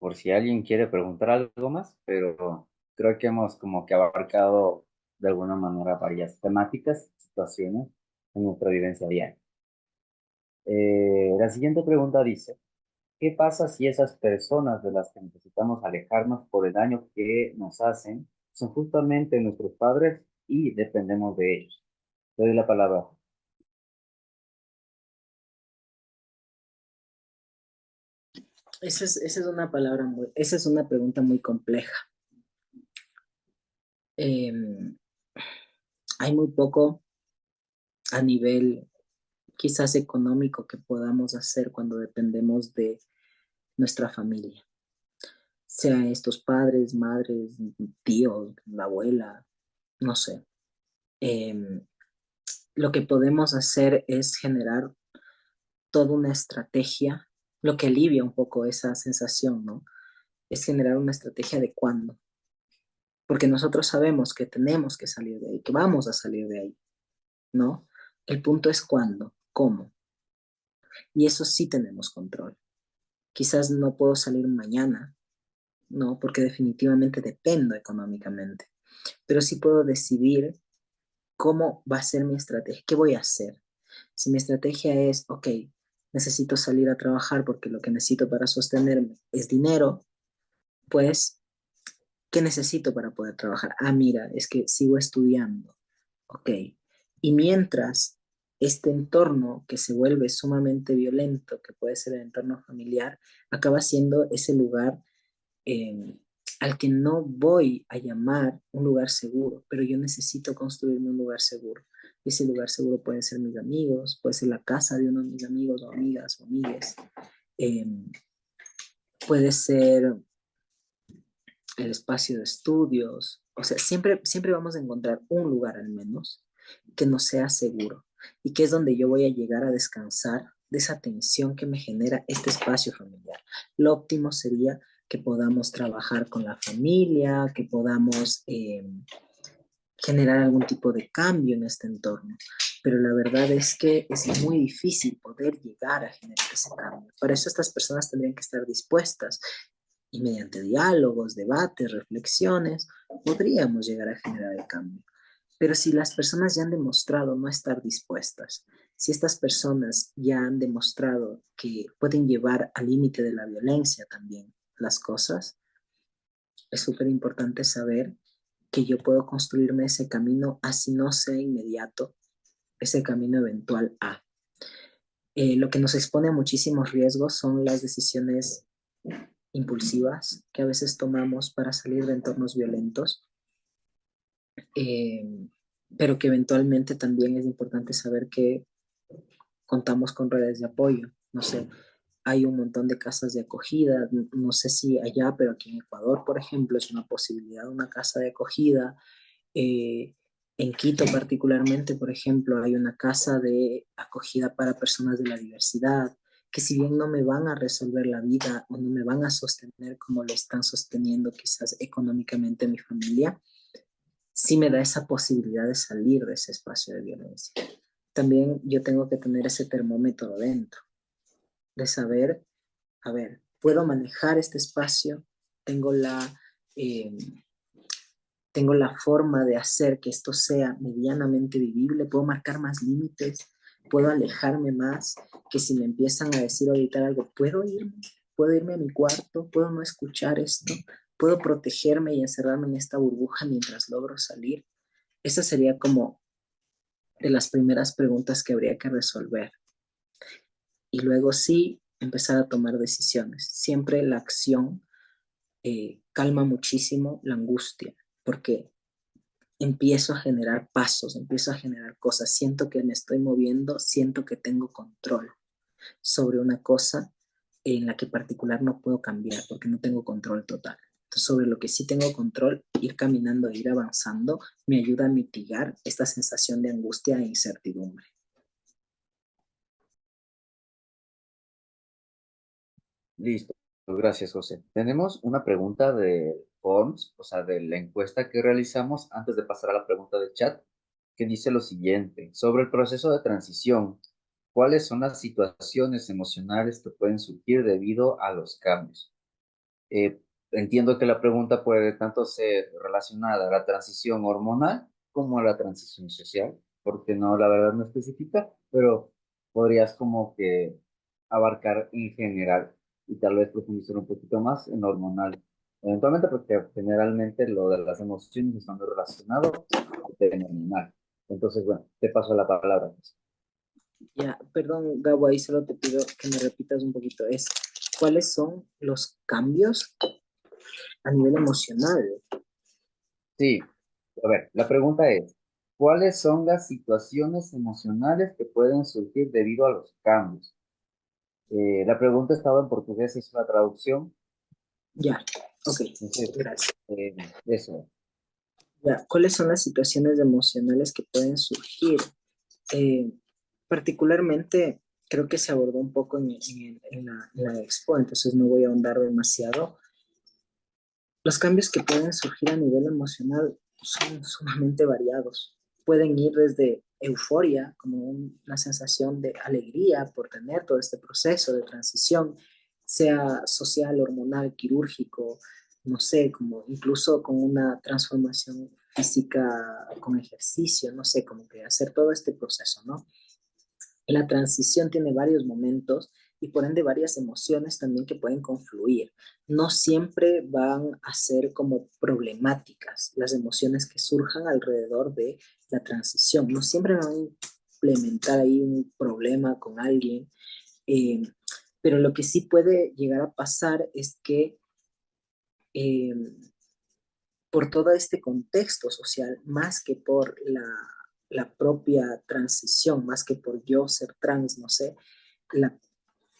por si alguien quiere preguntar algo más, pero creo que hemos como que abarcado de alguna manera varias temáticas, situaciones en nuestra vivencia diaria. La siguiente pregunta dice, ¿qué pasa si esas personas de las que necesitamos alejarnos por el daño que nos hacen son justamente nuestros padres y dependemos de ellos? Te doy la palabra. Esa es una pregunta muy compleja. Eh, Hay muy poco a nivel quizás económico que podamos hacer cuando dependemos de nuestra familia, sea estos padres, madres, tíos, la abuela, no sé. Eh, lo que podemos hacer es generar toda una estrategia, lo que alivia un poco esa sensación, ¿no? Es generar una estrategia de cuándo, porque nosotros sabemos que tenemos que salir de ahí, que vamos a salir de ahí, ¿no? El punto es cuándo, cómo, y eso sí tenemos control. Quizás no puedo salir mañana, ¿no? Porque definitivamente dependo económicamente, pero sí puedo decidir cómo va a ser mi estrategia, qué voy a hacer. Si mi estrategia es, ok, necesito salir a trabajar porque lo que necesito para sostenerme es dinero, pues, ¿qué necesito para poder trabajar? Ah, mira, es que sigo estudiando, ok. Y mientras este entorno que se vuelve sumamente violento, que puede ser el entorno familiar, acaba siendo ese lugar eh, al que no voy a llamar un lugar seguro, pero yo necesito construirme un lugar seguro. Y ese lugar seguro pueden ser mis amigos, puede ser la casa de uno de mis amigos o amigas o amigues, eh, puede ser el espacio de estudios, o sea, siempre vamos a encontrar un lugar al menos que nos sea seguro y que es donde yo voy a llegar a descansar de esa tensión que me genera este espacio familiar. Lo óptimo sería que podamos trabajar con la familia, que podamos generar algún tipo de cambio en este entorno. Pero la verdad es que es muy difícil poder llegar a generar ese cambio. Para eso estas personas tendrían que estar dispuestas y mediante diálogos, debates, reflexiones, podríamos llegar a generar el cambio. Pero si las personas ya han demostrado no estar dispuestas, si estas personas ya han demostrado que pueden llevar al límite de la violencia también las cosas, es súper importante saber que yo puedo construirme ese camino, así no sea inmediato, ese camino eventual a. Lo que nos expone a muchísimos riesgos son las decisiones impulsivas que a veces tomamos para salir de entornos violentos, eh, pero que eventualmente también es importante saber que contamos con redes de apoyo. No sé, hay un montón de casas de acogida, no sé si allá, pero aquí en Ecuador, por ejemplo, es una posibilidad una casa de acogida. Eh, en Quito particularmente, por ejemplo, hay una casa de acogida para personas de la diversidad, que si bien no me van a resolver la vida o no me van a sostener como lo están sosteniendo quizás económicamente mi familia, sí me da esa posibilidad de salir de ese espacio de violencia. También yo tengo que tener ese termómetro dentro, de saber, a ver, puedo manejar este espacio, tengo eh, tengo la forma de hacer que esto sea medianamente vivible, puedo marcar más límites, puedo alejarme más, que si me empiezan a decir o gritar algo, puedo irme a mi cuarto, puedo no escuchar esto, puedo protegerme y encerrarme en esta burbuja mientras logro salir. Esa sería como de las primeras preguntas que habría que resolver. Y luego sí, empezar a tomar decisiones. Siempre la acción calma muchísimo la angustia, porque empiezo a generar pasos, empiezo a generar cosas, siento que me estoy moviendo, siento que tengo control sobre una cosa en la que particular no puedo cambiar porque no tengo control total. Entonces, sobre lo que sí tengo control, ir caminando e ir avanzando me ayuda a mitigar esta sensación de angustia e incertidumbre. Listo, gracias, José. Tenemos una pregunta de Forms, o sea, de la encuesta que realizamos antes de pasar a la pregunta del chat, que dice lo siguiente: sobre el proceso de transición, ¿cuáles son las situaciones emocionales que pueden surgir debido a los cambios? Eh, Entiendo que la pregunta puede tanto ser relacionada a la transición hormonal como a la transición social, porque no, la verdad no especifica, pero podrías como que abarcar en general y tal vez profundizar un poquito más en hormonal. Eventualmente, porque generalmente lo de las emociones están muy relacionado al tema hormonal. Entonces, bueno, te paso la palabra, pues. Ya, perdón, Gabo, ahí solo te pido que me repitas un poquito. ¿Cuáles son los cambios a nivel emocional? Sí, a ver, la pregunta es, ¿cuáles son las situaciones emocionales que pueden surgir debido a los cambios? La pregunta estaba en portugués, es una traducción. Ya, ok, Entonces, gracias. eso. Ya, ¿cuáles son las situaciones emocionales que pueden surgir? Eh, Particularmente, creo que se abordó un poco en la expo, entonces no voy a ahondar demasiado. Los cambios que pueden surgir a nivel emocional son sumamente variados. Pueden ir desde euforia, como una sensación de alegría por tener todo este proceso de transición, sea social, hormonal, quirúrgico, no sé, como incluso con una transformación física con ejercicio, no sé, como que hacer todo este proceso, ¿no? La transición tiene varios momentos y por ende varias emociones también que pueden confluir. No siempre van a ser como problemáticas las emociones que surjan alrededor de la transición. No siempre van a implementar ahí un problema con alguien, eh, pero lo que sí puede llegar a pasar es que eh, por todo este contexto social, más que por la propia transición, más que por yo ser trans, no sé, la,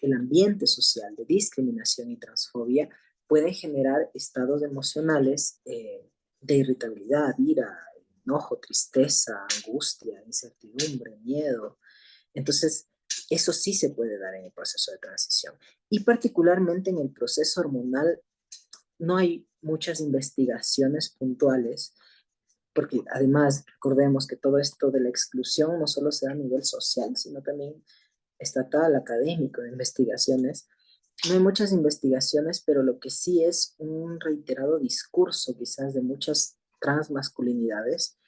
el ambiente social de discriminación y transfobia puede generar estados emocionales de irritabilidad, ira, enojo, tristeza, angustia, incertidumbre, miedo. Entonces, eso sí se puede dar en el proceso de transición. Y particularmente en el proceso hormonal, no hay muchas investigaciones puntuales, porque además recordemos que todo esto de la exclusión no solo se da a nivel social, sino también estatal, académico, de investigaciones. No hay muchas investigaciones, pero lo que sí es un reiterado discurso quizás de muchas transmasculinidades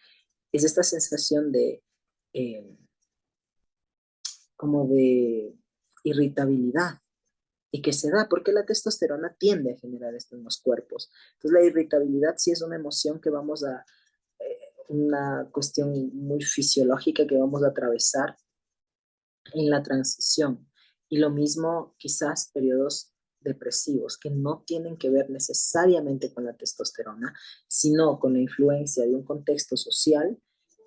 es esta sensación de eh, como de irritabilidad y que se da porque la testosterona tiende a generar esto en los cuerpos. Entonces la irritabilidad sí es una emoción que vamos a, una cuestión muy fisiológica que vamos a atravesar en la transición. Y lo mismo quizás periodos depresivos que no tienen que ver necesariamente con la testosterona, sino con la influencia de un contexto social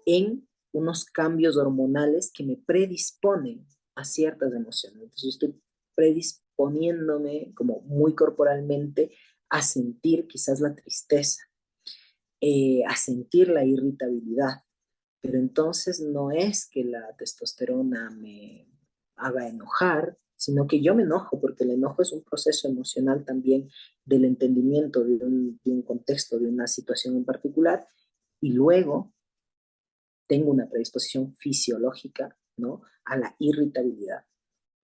en unos cambios hormonales que me predisponen a ciertas emociones. Entonces yo estoy predisponiéndome como muy corporalmente a sentir quizás la tristeza, a sentir la irritabilidad, pero entonces no es que la testosterona me haga enojar, sino que yo me enojo, porque el enojo es un proceso emocional también del entendimiento de un contexto, de una situación en particular, y luego tengo una predisposición fisiológica, ¿no?, a la irritabilidad.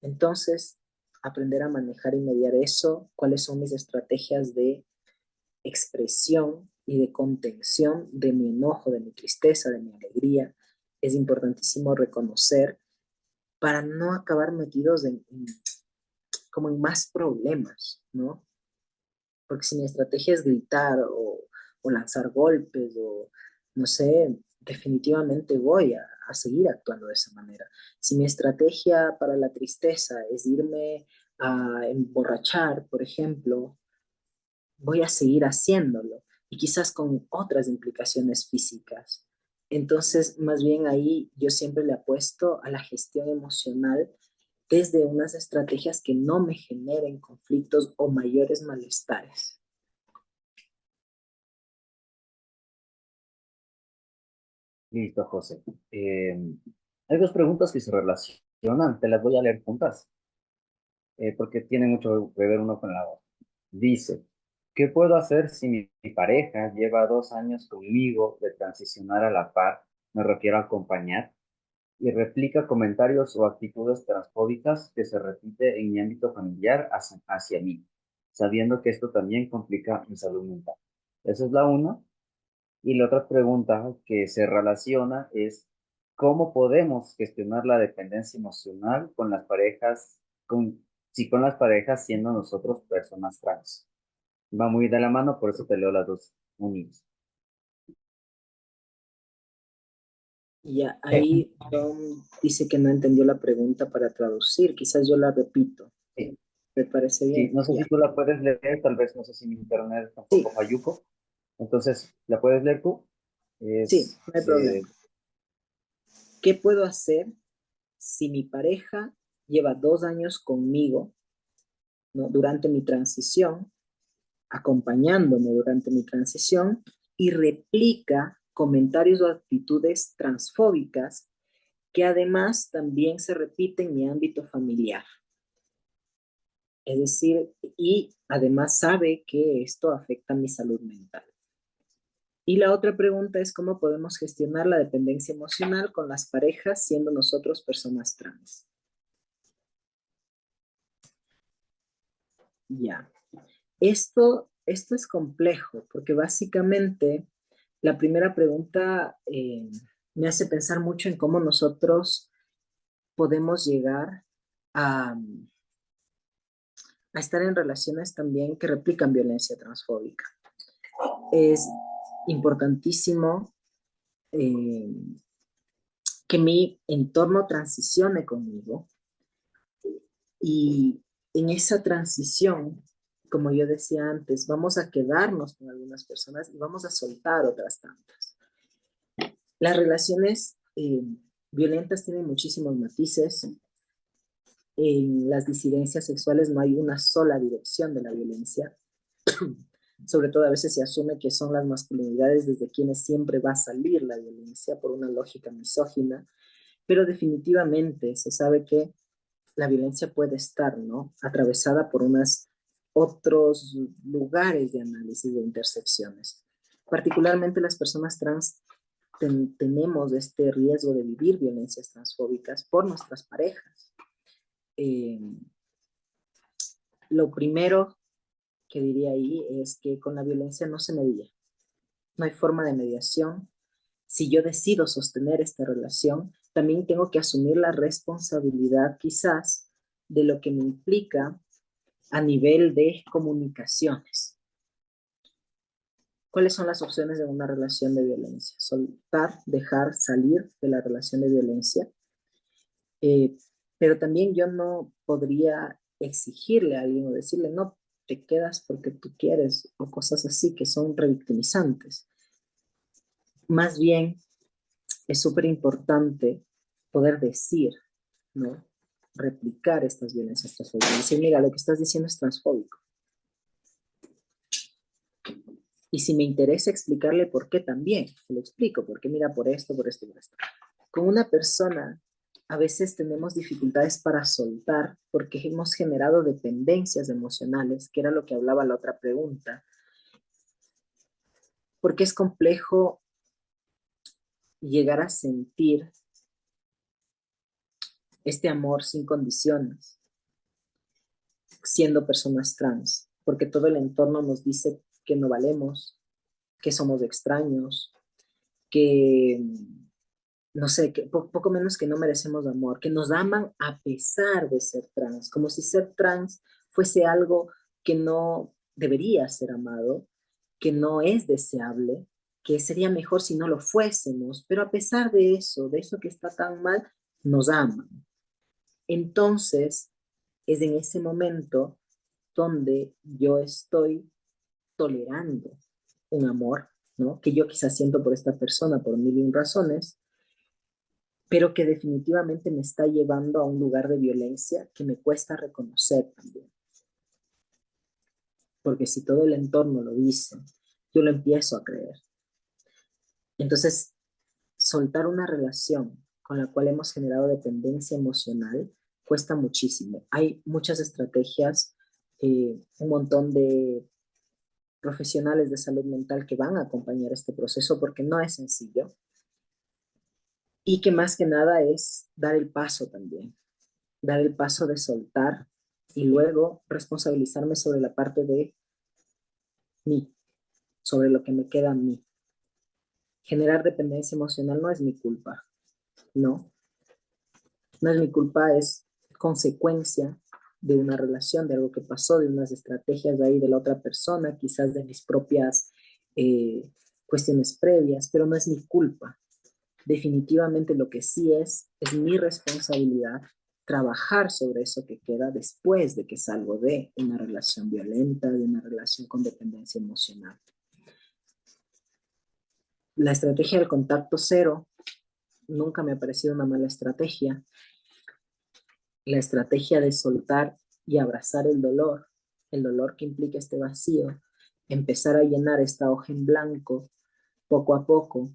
Entonces, aprender a manejar y mediar eso, cuáles son mis estrategias de expresión y de contención de mi enojo, de mi tristeza, de mi alegría, es importantísimo reconocer para no acabar metidos como en más problemas, ¿no? Porque si mi estrategia es gritar o lanzar golpes o no sé, definitivamente voy a seguir actuando de esa manera. Si mi estrategia para la tristeza es irme a emborrachar, por ejemplo, voy a seguir haciéndolo y quizás con otras implicaciones físicas. Entonces, más bien ahí yo siempre le apuesto a la gestión emocional desde unas estrategias que no me generen conflictos o mayores malestares. Listo, José. Hay dos preguntas que se relacionan, te las voy a leer juntas, porque tienen mucho que ver uno con la otra. Dice, ¿qué puedo hacer si mi pareja lleva 2 años conmigo de transicionar a la par? Me refiero a acompañar y replica comentarios o actitudes transfóbicas que se repite en mi ámbito familiar hacia mí, sabiendo que esto también complica mi salud mental. Esa es la una. Y la otra pregunta que se relaciona es, ¿cómo podemos gestionar la dependencia emocional con las parejas, si con las parejas siendo nosotros personas trans? Va muy de la mano, por eso te leo las dos unidas. Ya, Eh, ahí Tom dice que no entendió la pregunta para traducir. Quizás yo la repito. Sí, ¿Me parece sí, bien? no sé Ya. si tú la puedes leer, tal vez no sé si mi internet está un Sí, poco falluco. Entonces, ¿la puedes leer tú? sí, Es, no hay problema. ¿Qué puedo hacer si mi pareja lleva 2 años conmigo, ¿no? Durante mi transición, acompañándome durante mi transición y replica comentarios o actitudes transfóbicas que además también se repiten en mi ámbito familiar? Es decir, y además sabe que esto afecta mi salud mental. Y la otra pregunta es cómo podemos gestionar la dependencia emocional con las parejas siendo nosotros personas trans. Ya. Esto es complejo porque básicamente la primera pregunta me hace pensar mucho en cómo nosotros podemos llegar a, a estar en relaciones también que replican violencia transfóbica. Es importantísimo eh, que mi entorno transicione conmigo y en esa transición, como yo decía antes, vamos a quedarnos con algunas personas y vamos a soltar otras tantas. Las relaciones violentas tienen muchísimos matices. En las disidencias sexuales no hay una sola dirección de la violencia. Sobre todo a veces se asume que son las masculinidades desde quienes siempre va a salir la violencia por una lógica misógina, pero definitivamente se sabe que la violencia puede estar, ¿no? Atravesada por unos otros lugares de análisis de intersecciones. Particularmente las personas trans tenemos este riesgo de vivir violencias transfóbicas por nuestras parejas. Eh, lo primero que diría ahí es que con la violencia no se medía. No hay forma de mediación. Si yo decido sostener esta relación, también tengo que asumir la responsabilidad quizás de lo que me implica a nivel de comunicaciones. ¿Cuáles son las opciones de una relación de violencia? Soltar, dejar salir de la relación de violencia. Eh, pero también yo no podría exigirle a alguien o decirle, no, te quedas porque tú quieres, o cosas así que son revictimizantes. Más bien, es súper importante poder decir, ¿no? Replicar estas violencias transfóbicas. Decir, mira, lo que estás diciendo es transfóbico. Y si me interesa explicarle por qué también, se lo explico, porque mira, por esto, por esto, por esto. Con una persona a veces tenemos dificultades para soltar porque hemos generado dependencias emocionales, que era lo que hablaba la otra pregunta, porque es complejo llegar a sentir este amor sin condiciones, siendo personas trans, porque todo el entorno nos dice que no valemos, que somos extraños, que no sé, que poco menos que no merecemos amor, que nos aman a pesar de ser trans, como si ser trans fuese algo que no debería ser amado, que no es deseable, que sería mejor si no lo fuésemos, pero a pesar de eso que está tan mal, nos aman. Entonces, es en ese momento donde yo estoy tolerando un amor, ¿no? Que yo quizás siento por esta persona por mil y un razones, pero que definitivamente me está llevando a un lugar de violencia que me cuesta reconocer también. Porque si todo el entorno lo dice, yo lo empiezo a creer. Entonces, soltar una relación con la cual hemos generado dependencia emocional cuesta muchísimo. Hay muchas estrategias, un montón de profesionales de salud mental que van a acompañar este proceso porque no es sencillo y que más que nada es dar el paso también, dar el paso de soltar y luego responsabilizarme sobre la parte de mí, sobre lo que me queda a mí. Generar dependencia emocional no es mi culpa, no, no es mi culpa, es consecuencia de una relación, de algo que pasó, de unas estrategias de ahí de la otra persona, quizás de mis propias cuestiones previas, pero no es mi culpa. Definitivamente lo que sí es mi responsabilidad trabajar sobre eso que queda después de que salgo de una relación violenta, de una relación con dependencia emocional. La estrategia del contacto cero nunca me ha parecido una mala estrategia. La estrategia de soltar y abrazar el dolor que implica este vacío, empezar a llenar esta hoja en blanco poco a poco,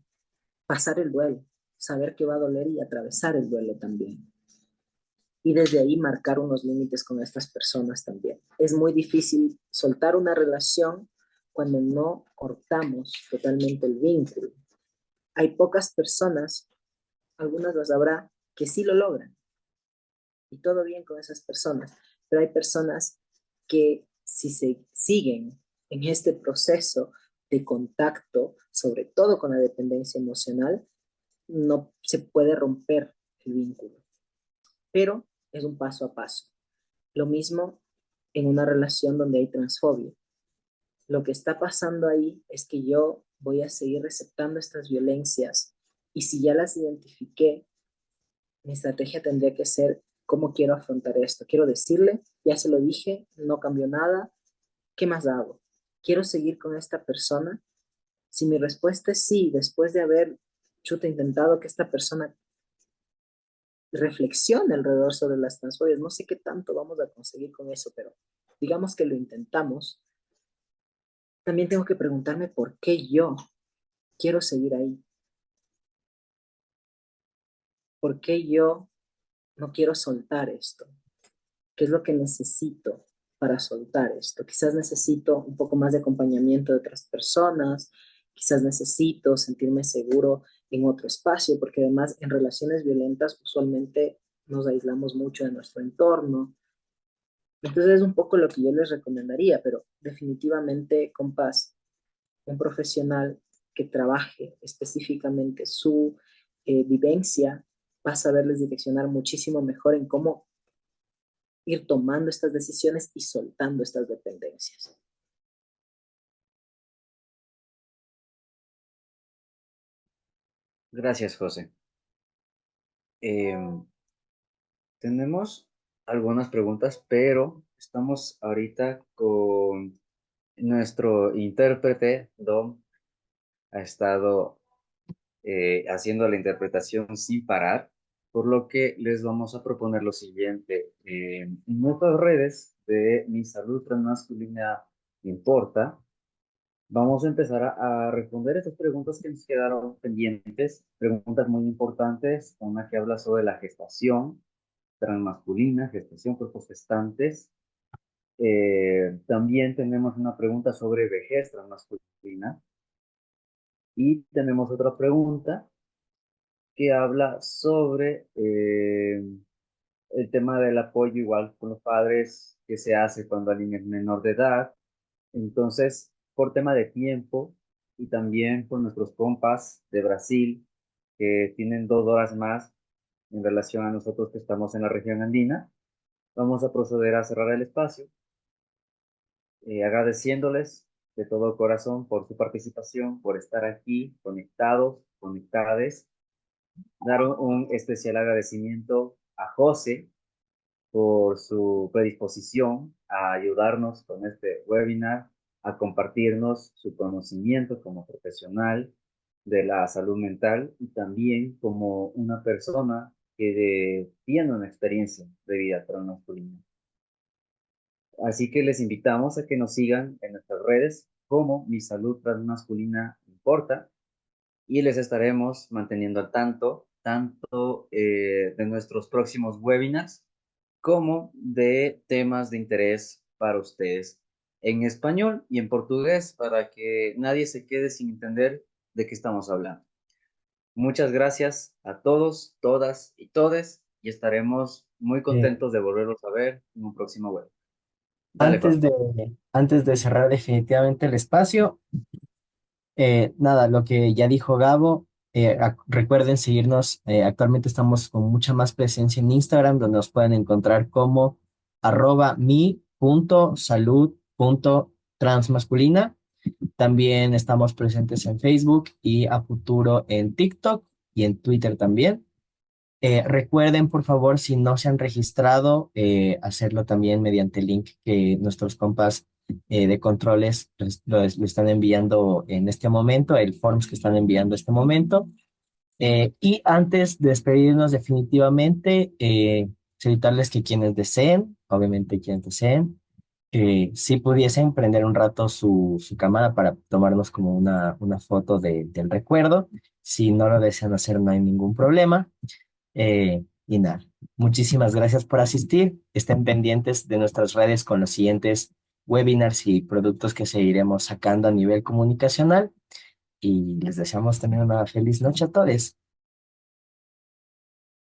pasar el duelo, saber que va a doler y atravesar el duelo también. Y desde ahí marcar unos límites con estas personas también. Es muy difícil soltar una relación cuando no cortamos totalmente el vínculo. Hay pocas personas, algunas las habrá, que sí lo logran y todo bien con esas personas, pero hay personas que si se siguen en este proceso de contacto, sobre todo con la dependencia emocional, no se puede romper el vínculo, pero es un paso a paso. Lo mismo en una relación donde hay transfobia. Lo que está pasando ahí es que yo voy a seguir receptando estas violencias y si ya las identifiqué, mi estrategia tendría que ser cómo quiero afrontar esto. Quiero decirle, ya se lo dije, no cambió nada, ¿qué más hago? ¿Quiero seguir con esta persona? Si mi respuesta es sí, después de haber intentado que esta persona reflexione alrededor sobre las transfobias, no sé qué tanto vamos a conseguir con eso, pero digamos que lo intentamos, también tengo que preguntarme por qué yo quiero seguir ahí, por qué yo no quiero soltar esto, qué es lo que necesito para soltar esto. Quizás necesito un poco más de acompañamiento de otras personas, quizás necesito sentirme seguro en otro espacio, porque además en relaciones violentas usualmente nos aislamos mucho de nuestro entorno. Entonces es un poco lo que yo les recomendaría, pero definitivamente, compás, un profesional que trabaje específicamente su vivencia va a saberles direccionar muchísimo mejor en cómo ir tomando estas decisiones y soltando estas dependencias. Gracias, José. Em, Tenemos algunas preguntas, pero estamos ahorita con nuestro intérprete, Dom, ha estado haciendo la interpretación sin parar, por lo que les vamos a proponer lo siguiente. En nuestras redes de Mi Salud Transmasculina Importa, vamos a empezar a responder estas preguntas que nos quedaron pendientes, preguntas muy importantes, una que habla sobre la gestación transmasculina, gestación, cuerpos gestantes. También tenemos una pregunta sobre vejez transmasculina y tenemos otra pregunta que habla sobre el tema del apoyo igual con los padres que se hace cuando alguien es menor de edad. Entonces, por tema de tiempo y también por nuestros compas de Brasil, que tienen 2 horas más en relación a nosotros que estamos en la región andina, vamos a proceder a cerrar el espacio, agradeciéndoles de todo corazón por su participación, por estar aquí conectados, conectades. Dar un especial agradecimiento a José por su predisposición a ayudarnos con este webinar, a compartirnos su conocimiento como profesional de la salud mental y también como una persona que tiene una experiencia de vida transmasculina. Así que les invitamos a que nos sigan en nuestras redes como Mi Salud Transmasculina Importa y les estaremos manteniendo al tanto de nuestros próximos webinars como de temas de interés para ustedes en español y en portugués para que nadie se quede sin entender de qué estamos hablando. Muchas gracias a todos, todas y todes y estaremos muy Eh, contentos de volverlos a ver en un próximo web. Dale, antes Fabi. de, antes de cerrar definitivamente el espacio, nada, lo que ya dijo Gabo, recuerden seguirnos. Actualmente estamos con mucha más presencia en Instagram, donde nos pueden encontrar como @mi.salud.transmasculina. También estamos presentes en Facebook y a futuro en TikTok y en Twitter también. Recuerden, por favor, si no se han registrado, hacerlo también mediante el link que nuestros compas de controles lo están enviando en este momento, el forms que están enviando en este momento. Y antes de despedirnos definitivamente, solicitarles que quienes deseen, obviamente quienes deseen, si pudiesen prender un rato su cámara para tomarnos como una foto del recuerdo. Si no lo desean hacer, no hay ningún problema. Y nada, muchísimas gracias por asistir. Estén pendientes de nuestras redes con los siguientes webinars y productos que seguiremos sacando a nivel comunicacional. Y les deseamos tener una feliz noche a todos.